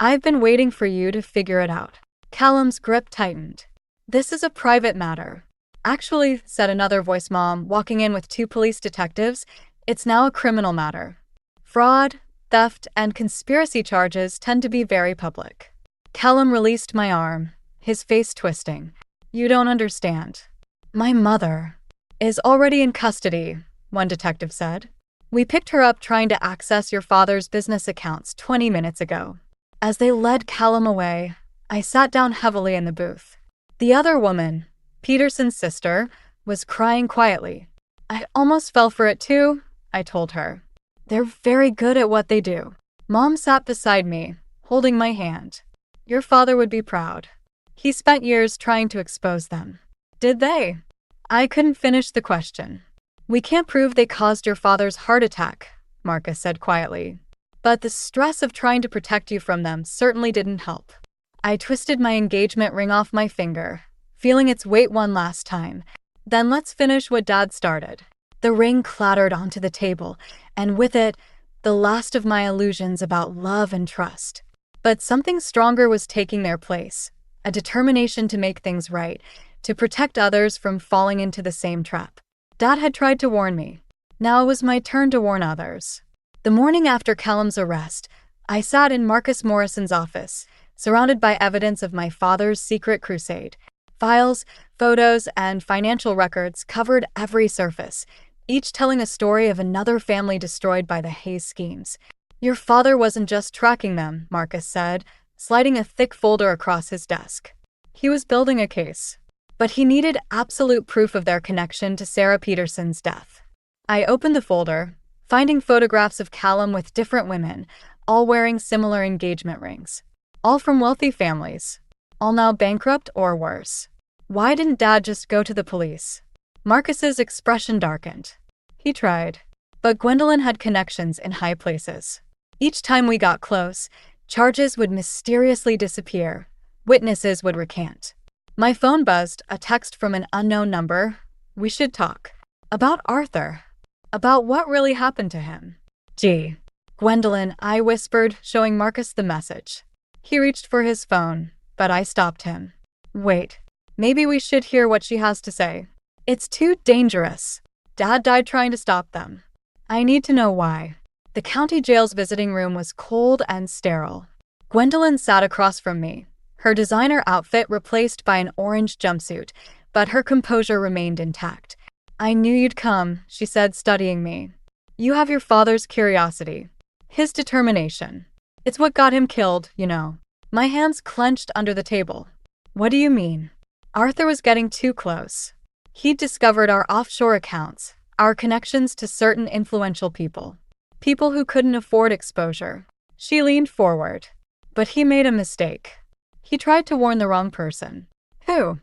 I've been waiting for you to figure it out. Callum's grip tightened. This is a private matter. Actually, said another voice mom, walking in with 2 police detectives, it's now a criminal matter. Fraud, theft, and conspiracy charges tend to be very public. Callum released my arm, his face twisting. You don't understand. My mother is already in custody, one detective said. We picked her up trying to access your father's business accounts 20 minutes ago. As they led Callum away, I sat down heavily in the booth. The other woman, Peterson's sister, was crying quietly. I almost fell for it too, I told her. They're very good at what they do. Mom sat beside me, holding my hand. Your father would be proud. He spent years trying to expose them. Did they? I couldn't finish the question. We can't prove they caused your father's heart attack, Marcus said quietly. But the stress of trying to protect you from them certainly didn't help. I twisted my engagement ring off my finger, feeling its weight one last time. Then let's finish what Dad started. The ring clattered onto the table, and with it, the last of my illusions about love and trust. But something stronger was taking their place, a determination to make things right, to protect others from falling into the same trap. Dad had tried to warn me. Now it was my turn to warn others. The morning after Callum's arrest, I sat in Marcus Morrison's office, surrounded by evidence of my father's secret crusade. Files, photos, and financial records covered every surface, each telling a story of another family destroyed by the Hayes schemes. Your father wasn't just tracking them, Marcus said, sliding a thick folder across his desk. He was building a case. But he needed absolute proof of their connection to Sarah Peterson's death. I opened the folder, finding photographs of Callum with different women, all wearing similar engagement rings. All from wealthy families. All now bankrupt or worse. Why didn't Dad just go to the police? Marcus's expression darkened. He tried. But Gwendolyn had connections in high places. Each time we got close, charges would mysteriously disappear. Witnesses would recant. My phone buzzed, a text from an unknown number. We should talk. About Arthur. About what really happened to him. Gee. Gwendolyn, I whispered, showing Marcus the message. He reached for his phone, but I stopped him. Wait. Maybe we should hear what she has to say. It's too dangerous. Dad died trying to stop them. I need to know why. The county jail's visiting room was cold and sterile. Gwendolyn sat across from me, her designer outfit replaced by an orange jumpsuit, but her composure remained intact. I knew you'd come, she said, studying me. You have your father's curiosity. His determination. It's what got him killed, you know. My hands clenched under the table. What do you mean? Arthur was getting too close. He'd discovered our offshore accounts, our connections to certain influential people. People who couldn't afford exposure. She leaned forward. But he made a mistake. He tried to warn the wrong person. Who?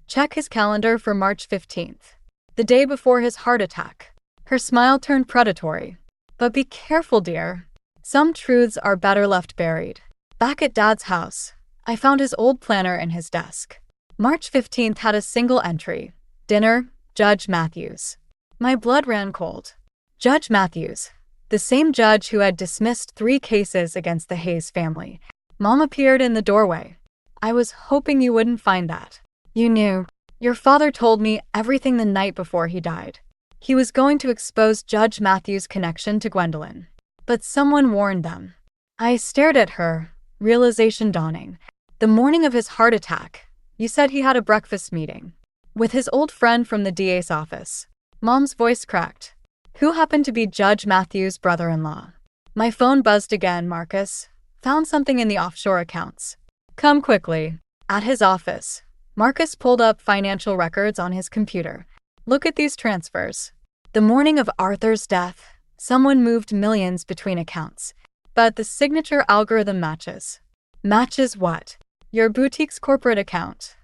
Check his calendar for March 15th. The day before his heart attack. Her smile turned predatory. But be careful, dear. Some truths are better left buried. Back at Dad's house, I found his old planner in his desk. March 15th had a single entry. Dinner, Judge Matthews. My blood ran cold. Judge Matthews, the same judge who had dismissed 3 cases against the Hayes family. Mom appeared in the doorway. I was hoping you wouldn't find that. You knew. Your father told me everything the night before he died. He was going to expose Judge Matthews' connection to Gwendolyn. But someone warned them. I stared at her, realization dawning. The morning of his heart attack, you said he had a breakfast meeting. With his old friend from the DA's office. Mom's voice cracked. Who happened to be Judge Matthews' brother-in-law? My phone buzzed again, Marcus. Found something in the offshore accounts. Come quickly. At his office, Marcus pulled up financial records on his computer. Look at these transfers. The morning of Arthur's death, someone moved millions between accounts. But the signature algorithm matches. Matches what? Your boutique's corporate account.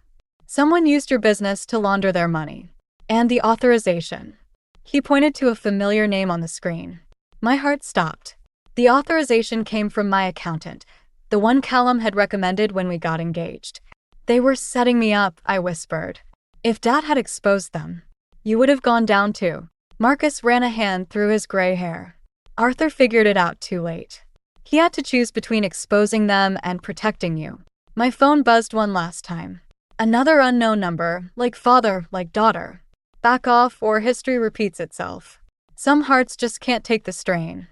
Someone used your business to launder their money. And the authorization. He pointed to a familiar name on the screen. My heart stopped. The authorization came from my accountant, the one Callum had recommended when we got engaged. They were setting me up, I whispered. If Dad had exposed them, you would have gone down too. Marcus ran a hand through his gray hair. Arthur figured it out too late. He had to choose between exposing them and protecting you. My phone buzzed one last time. Another unknown number, like father, like daughter. Back off or history repeats itself. Some hearts just can't take the strain.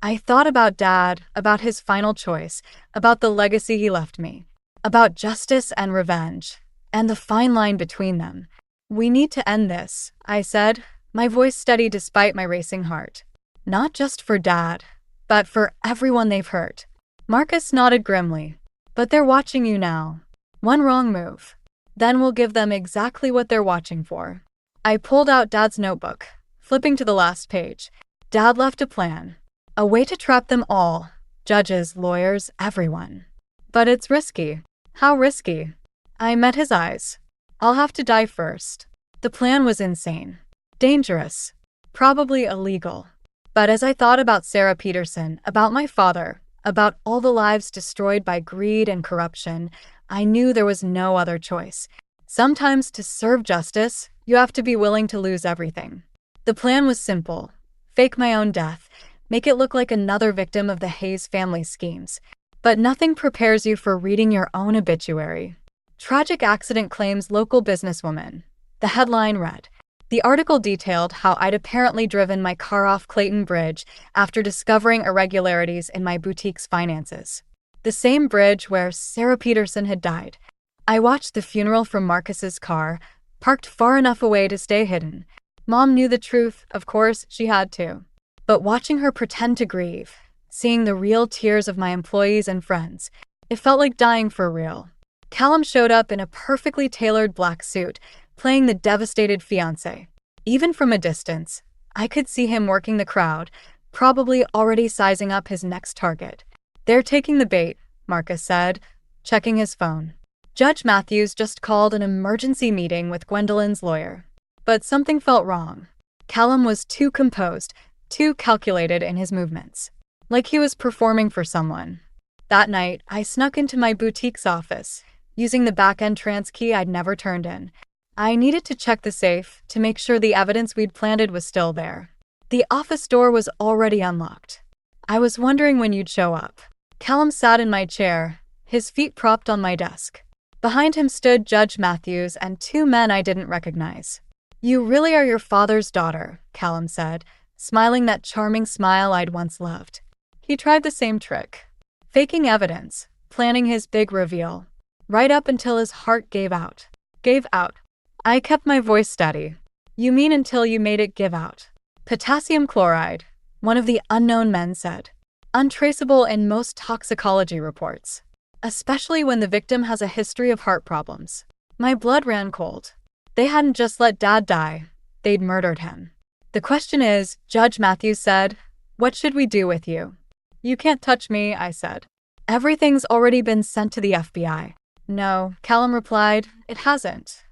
I thought about Dad, about his final choice, about the legacy he left me, about justice and revenge, and the fine line between them. We need to end this, I said, my voice steady despite my racing heart. Not just for Dad, but for everyone they've hurt. Marcus nodded grimly. But they're watching you now. One wrong move. Then we'll give them exactly what they're watching for. I pulled out Dad's notebook, flipping to the last page. Dad left a plan. A way to trap them all. Judges, lawyers, everyone. But it's risky. How risky? I met his eyes. I'll have to die first. The plan was insane. Dangerous. Probably illegal. But as I thought about Sarah Peterson, about my father, about all the lives destroyed by greed and corruption, I knew there was no other choice. Sometimes to serve justice, you have to be willing to lose everything. The plan was simple. Fake my own death. Make it look like another victim of the Hayes family schemes. But nothing prepares you for reading your own obituary. Tragic accident claims local businesswoman. The headline read. The article detailed how I'd apparently driven my car off Clayton Bridge after discovering irregularities in my boutique's finances. The same bridge where Sarah Peterson had died. I watched the funeral from Marcus's car, parked far enough away to stay hidden. Mom knew the truth, of course, she had to. But watching her pretend to grieve, seeing the real tears of my employees and friends, it felt like dying for real. Callum showed up in a perfectly tailored black suit, playing the devastated fiancé. Even from a distance, I could see him working the crowd, probably already sizing up his next target. They're taking the bait, Marcus said, checking his phone. Judge Matthews just called an emergency meeting with Gwendolyn's lawyer. But something felt wrong. Callum was too composed, too calculated in his movements. Like he was performing for someone. That night, I snuck into my boutique's office, using the back entrance key I'd never turned in. I needed to check the safe to make sure the evidence we'd planted was still there. The office door was already unlocked. I was wondering when you'd show up. Callum sat in my chair, his feet propped on my desk. Behind him stood Judge Matthews and two men I didn't recognize. "You really are your father's daughter," Callum said, smiling that charming smile I'd once loved. He tried the same trick. Faking evidence, planning his big reveal. Right up until his heart gave out. Gave out. I kept my voice steady. "You mean until you made it give out?" "Potassium chloride," one of the unknown men said. "Untraceable in most toxicology reports. Especially when the victim has a history of heart problems." My blood ran cold. They hadn't just let Dad die, they'd murdered him. "The question is," Judge Matthews said, "what should we do with you?" "You can't touch me," I said. "Everything's already been sent to the FBI." "No," Callum replied, "it hasn't.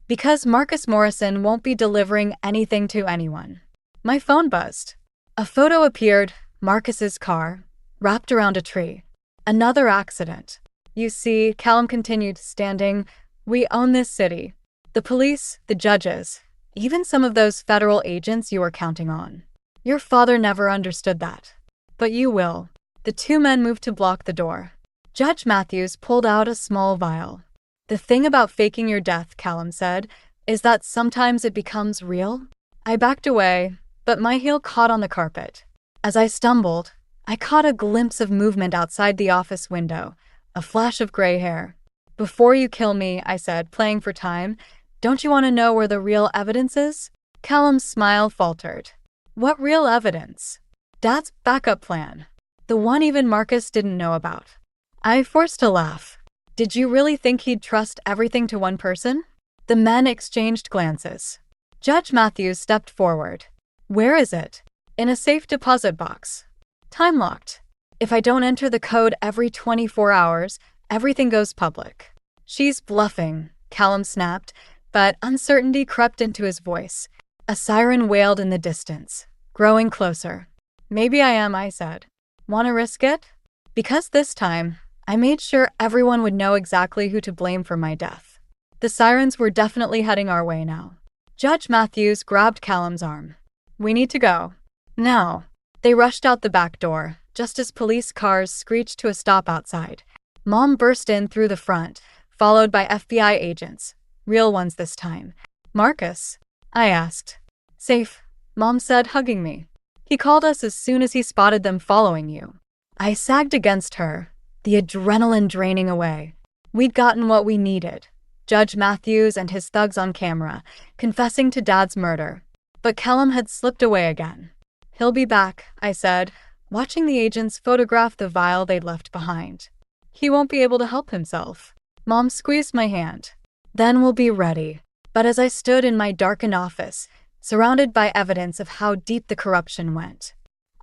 Because Marcus Morrison won't be delivering anything to anyone." My phone buzzed. A photo appeared, Marcus's car, wrapped around a tree. Another accident. "You see," Callum continued, standing, "we own this city. The police, the judges, even some of those federal agents you were counting on. Your father never understood that. But you will." The two men moved to block the door. Judge Matthews pulled out a small vial. "The thing about faking your death," Callum said, "is that sometimes it becomes real." I backed away, but my heel caught on the carpet. As I stumbled, I caught a glimpse of movement outside the office window, a flash of gray hair. "Before you kill me," I said, playing for time, "don't you want to know where the real evidence is?" Callum's smile faltered. "What real evidence?" "Dad's backup plan. The one even Marcus didn't know about." I forced a laugh. "Did you really think he'd trust everything to one person?" The men exchanged glances. Judge Matthews stepped forward. "Where is it?" "In a safe deposit box. Time locked. If I don't enter the code every 24 hours, everything goes public." "She's bluffing," Callum snapped, but uncertainty crept into his voice. A siren wailed in the distance, growing closer. "Maybe I am," I said. "Want to risk it?" Because this time, I made sure everyone would know exactly who to blame for my death. The sirens were definitely heading our way now. Judge Matthews grabbed Callum's arm. "We need to go. Now." They rushed out the back door, just as police cars screeched to a stop outside. Mom burst in through the front, followed by FBI agents. Real ones this time. "Marcus?" I asked. "Safe," Mom said, hugging me. "He called us as soon as he spotted them following you." I sagged against her, the adrenaline draining away. We'd gotten what we needed. Judge Matthews and his thugs on camera, confessing to Dad's murder. But Callum had slipped away again. "He'll be back," I said, watching the agents photograph the vial they'd left behind. "He won't be able to help himself." Mom squeezed my hand. "Then we'll be ready." But as I stood in my darkened office, surrounded by evidence of how deep the corruption went,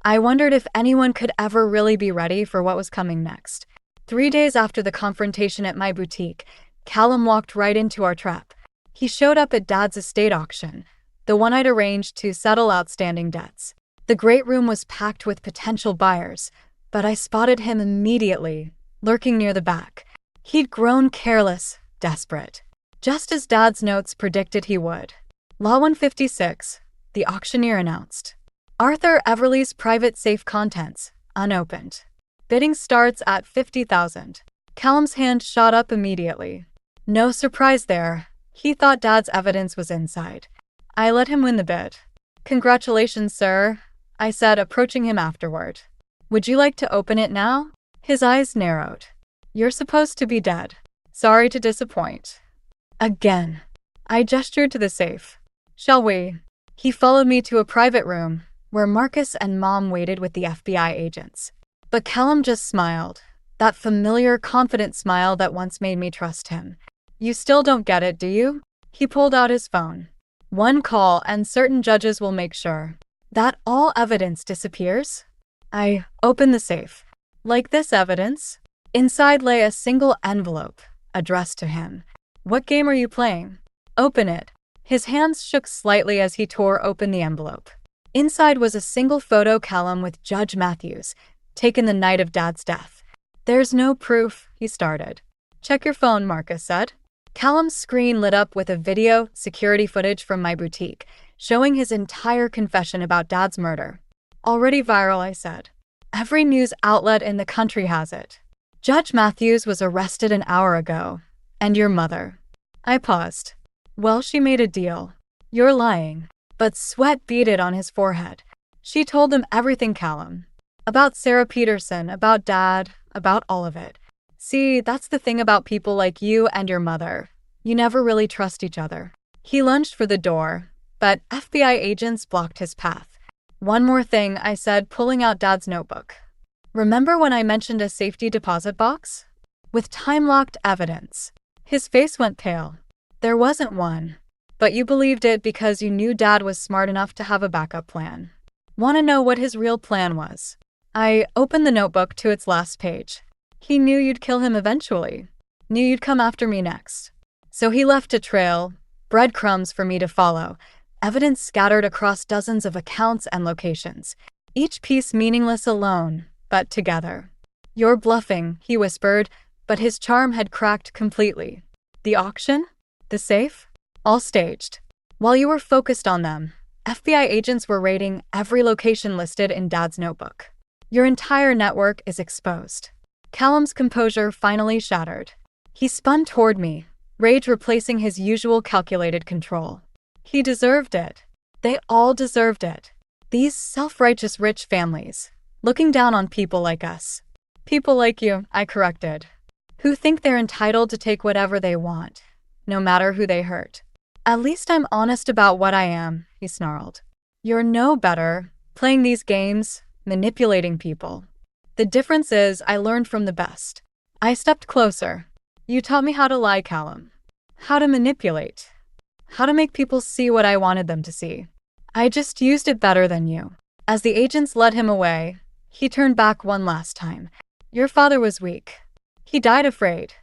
I wondered if anyone could ever really be ready for what was coming next. 3 days after the confrontation at my boutique, Callum walked right into our trap. He showed up at Dad's estate auction, the one I'd arranged to settle outstanding debts. The great room was packed with potential buyers, but I spotted him immediately, lurking near the back. He'd grown careless, desperate, just as Dad's notes predicted he would. "Law 156, the auctioneer announced. Arthur Everly's private safe contents, unopened. Bidding starts at 50,000. Callum's hand shot up immediately. No surprise there. He thought Dad's evidence was inside. I let him win the bid. "Congratulations, sir," I said, approaching him afterward. "Would you like to open it now?" His eyes narrowed. "You're supposed to be dead. Sorry to disappoint." Again. I gestured to the safe. "Shall we?" He followed me to a private room, where Marcus and Mom waited with the FBI agents. But Callum just smiled, that familiar, confident smile that once made me trust him. "You still don't get it, do you?" He pulled out his phone. "One call and certain judges will make sure that all evidence disappears." I opened the safe. "Like this evidence?" Inside lay a single envelope, addressed to him. "What game are you playing?" "Open it." His hands shook slightly as he tore open the envelope. Inside was a single photo column with Judge Matthews, taken the night of Dad's death. "There's no proof," he started. "Check your phone," Marcus said. Callum's screen lit up with a video security footage from my boutique, showing his entire confession about Dad's murder. "Already viral," I said. "Every news outlet in the country has it. Judge Matthews was arrested an hour ago. And your mother." I paused. "Well, she made a deal." "You're lying." But sweat beaded on his forehead. "She told him everything, Callum. About Sarah Peterson, about Dad, about all of it. See, that's the thing about people like you and your mother. You never really trust each other." He lunged for the door, but FBI agents blocked his path. "One more thing," I said, pulling out Dad's notebook. "Remember when I mentioned a safety deposit box? With time-locked evidence." His face went pale. "There wasn't one. But you believed it because you knew Dad was smart enough to have a backup plan. Want to know what his real plan was?" I opened the notebook to its last page. "He knew you'd kill him eventually. Knew you'd come after me next. So he left a trail, breadcrumbs for me to follow, evidence scattered across dozens of accounts and locations, each piece meaningless alone, but together." "You're bluffing," he whispered, but his charm had cracked completely. "The auction? The safe? All staged. While you were focused on them, FBI agents were raiding every location listed in Dad's notebook. Your entire network is exposed." Callum's composure finally shattered. He spun toward me, rage replacing his usual calculated control. He deserved it. They all deserved it. These self-righteous rich families, looking down on people like us. "People like you," I corrected, "who think they're entitled to take whatever they want, no matter who they hurt." "At least I'm honest about what I am," he snarled. "You're no better, playing these games, manipulating people. The difference is I learned from the best." I stepped closer. "You taught me how to lie, Callum. How to manipulate. How to make people see what I wanted them to see. I just used it better than you." As the agents led him away, he turned back one last time. "Your father was weak. He died afraid."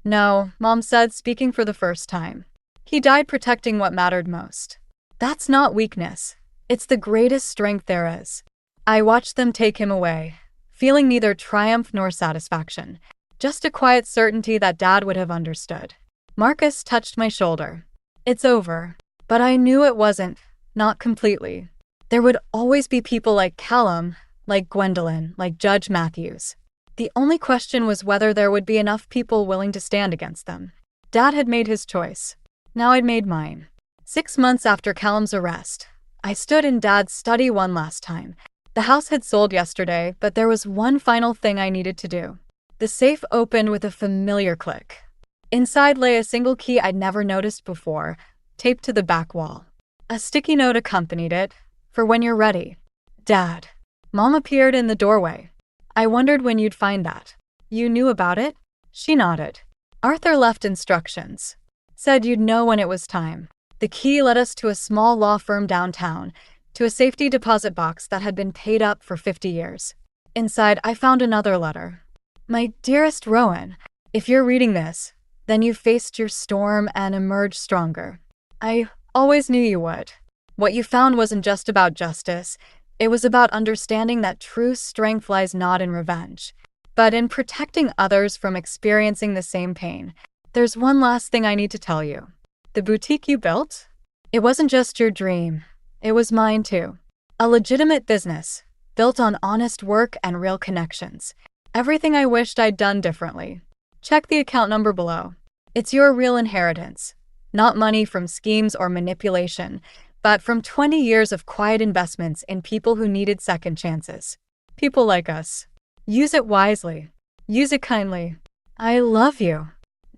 "No," Mom said, speaking for the first time. "He died protecting what mattered most. That's not weakness. It's the greatest strength there is." I watched them take him away, feeling neither triumph nor satisfaction, just a quiet certainty that Dad would have understood. Marcus touched my shoulder. "It's over." But I knew it wasn't, not completely. There would always be people like Callum, like Gwendolyn, like Judge Matthews. The only question was whether there would be enough people willing to stand against them. Dad had made his choice. Now I'd made mine. 6 months after Callum's arrest, I stood in Dad's study one last time. The house had sold yesterday, but there was one final thing I needed to do. The safe opened with a familiar click. Inside lay a single key I'd never noticed before, taped to the back wall. A sticky note accompanied it, "For when you're ready. Dad." Mom appeared in the doorway. "I wondered when you'd find that. You knew about it?" She nodded. "Arthur left instructions. Said you'd know when it was time." The key led us to a small law firm downtown, to a safety deposit box that had been paid up for 50 years. Inside, I found another letter. "My dearest Rowan, if you're reading this, then you faced your storm and emerged stronger. I always knew you would. What you found wasn't just about justice. It was about understanding that true strength lies not in revenge, but in protecting others from experiencing the same pain. There's one last thing I need to tell you. The boutique you built? It wasn't just your dream. It was mine too. A legitimate business, built on honest work and real connections. Everything I wished I'd done differently. Check the account number below. It's your real inheritance. Not money from schemes or manipulation, but from 20 years of quiet investments in people who needed second chances. People like us. Use it wisely. Use it kindly. I love you,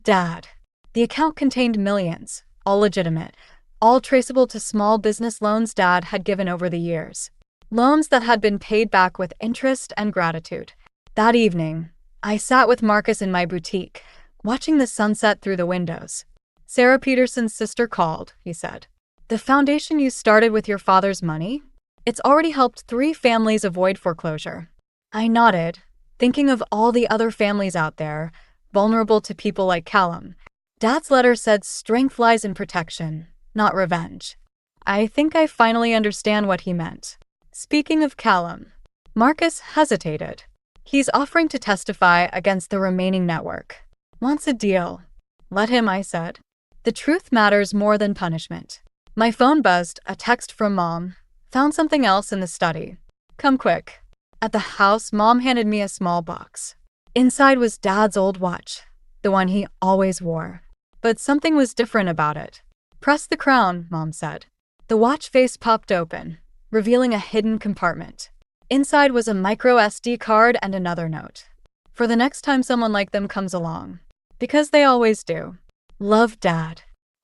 Dad." The account contained millions, all legitimate, all traceable to small business loans Dad had given over the years. Loans that had been paid back with interest and gratitude. That evening, I sat with Marcus in my boutique, watching the sunset through the windows. "Sarah Peterson's sister called," he said. "The foundation you started with your father's money? It's already helped 3 families avoid foreclosure." I nodded, thinking of all the other families out there, vulnerable to people like Callum. Dad's letter said strength lies in protection, not revenge. I think I finally understand what he meant. Speaking of Callum, Marcus hesitated. He's offering to testify against the remaining network. Wants a deal. Let him, I said. The truth matters more than punishment. My phone buzzed, a text from Mom. Found something else in the study. Come quick. At the house, Mom handed me a small box. Inside was Dad's old watch, the one he always wore. But something was different about it. Press the crown, Mom said. The watch face popped open, revealing a hidden compartment. Inside was a micro SD card and another note. For the next time someone like them comes along. Because they always do. Love, Dad.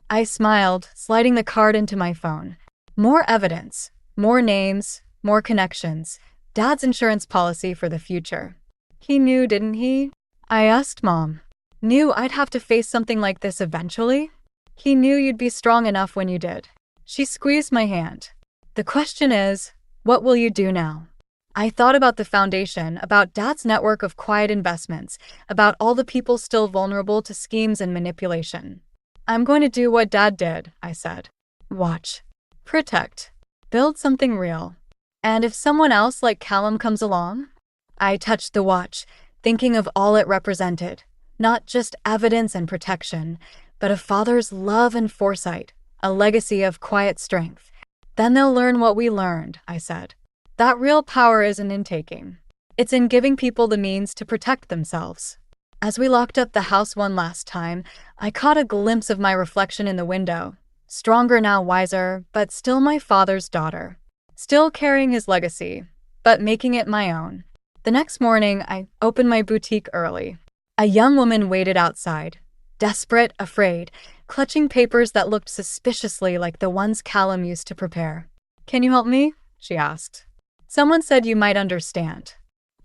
I smiled, sliding the card into my phone. More evidence, more names, more connections. Dad's insurance policy for the future. He knew, didn't he? I asked Mom. Knew I'd have to face something like this eventually? He knew you'd be strong enough when you did. She squeezed my hand. The question is, what will you do now? I thought about the foundation, about Dad's network of quiet investments, about all the people still vulnerable to schemes and manipulation. I'm going to do what Dad did, I said. Watch. Protect. Build something real. And if someone else like Callum comes along? I touched the watch, thinking of all it represented. Not just evidence and protection, but a father's love and foresight, a legacy of quiet strength. Then they'll learn what we learned, I said. That real power isn't in taking. It's in giving people the means to protect themselves. As we locked up the house one last time, I caught a glimpse of my reflection in the window. Stronger now, wiser, but still my father's daughter. Still carrying his legacy, but making it my own. The next morning, I opened my boutique early. A young woman waited outside, desperate, afraid, clutching papers that looked suspiciously like the ones Callum used to prepare. Can you help me? She asked. Someone said you might understand.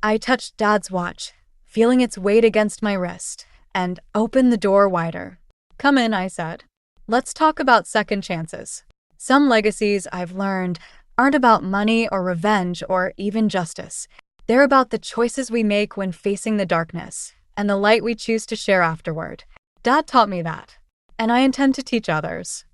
I touched Dad's watch, feeling its weight against my wrist, and opened the door wider. Come in, I said. Let's talk about second chances. Some legacies, I've learned, aren't about money or revenge or even justice. They're about the choices we make when facing the darkness, and the light we choose to share afterward. Dad taught me that, and I intend to teach others.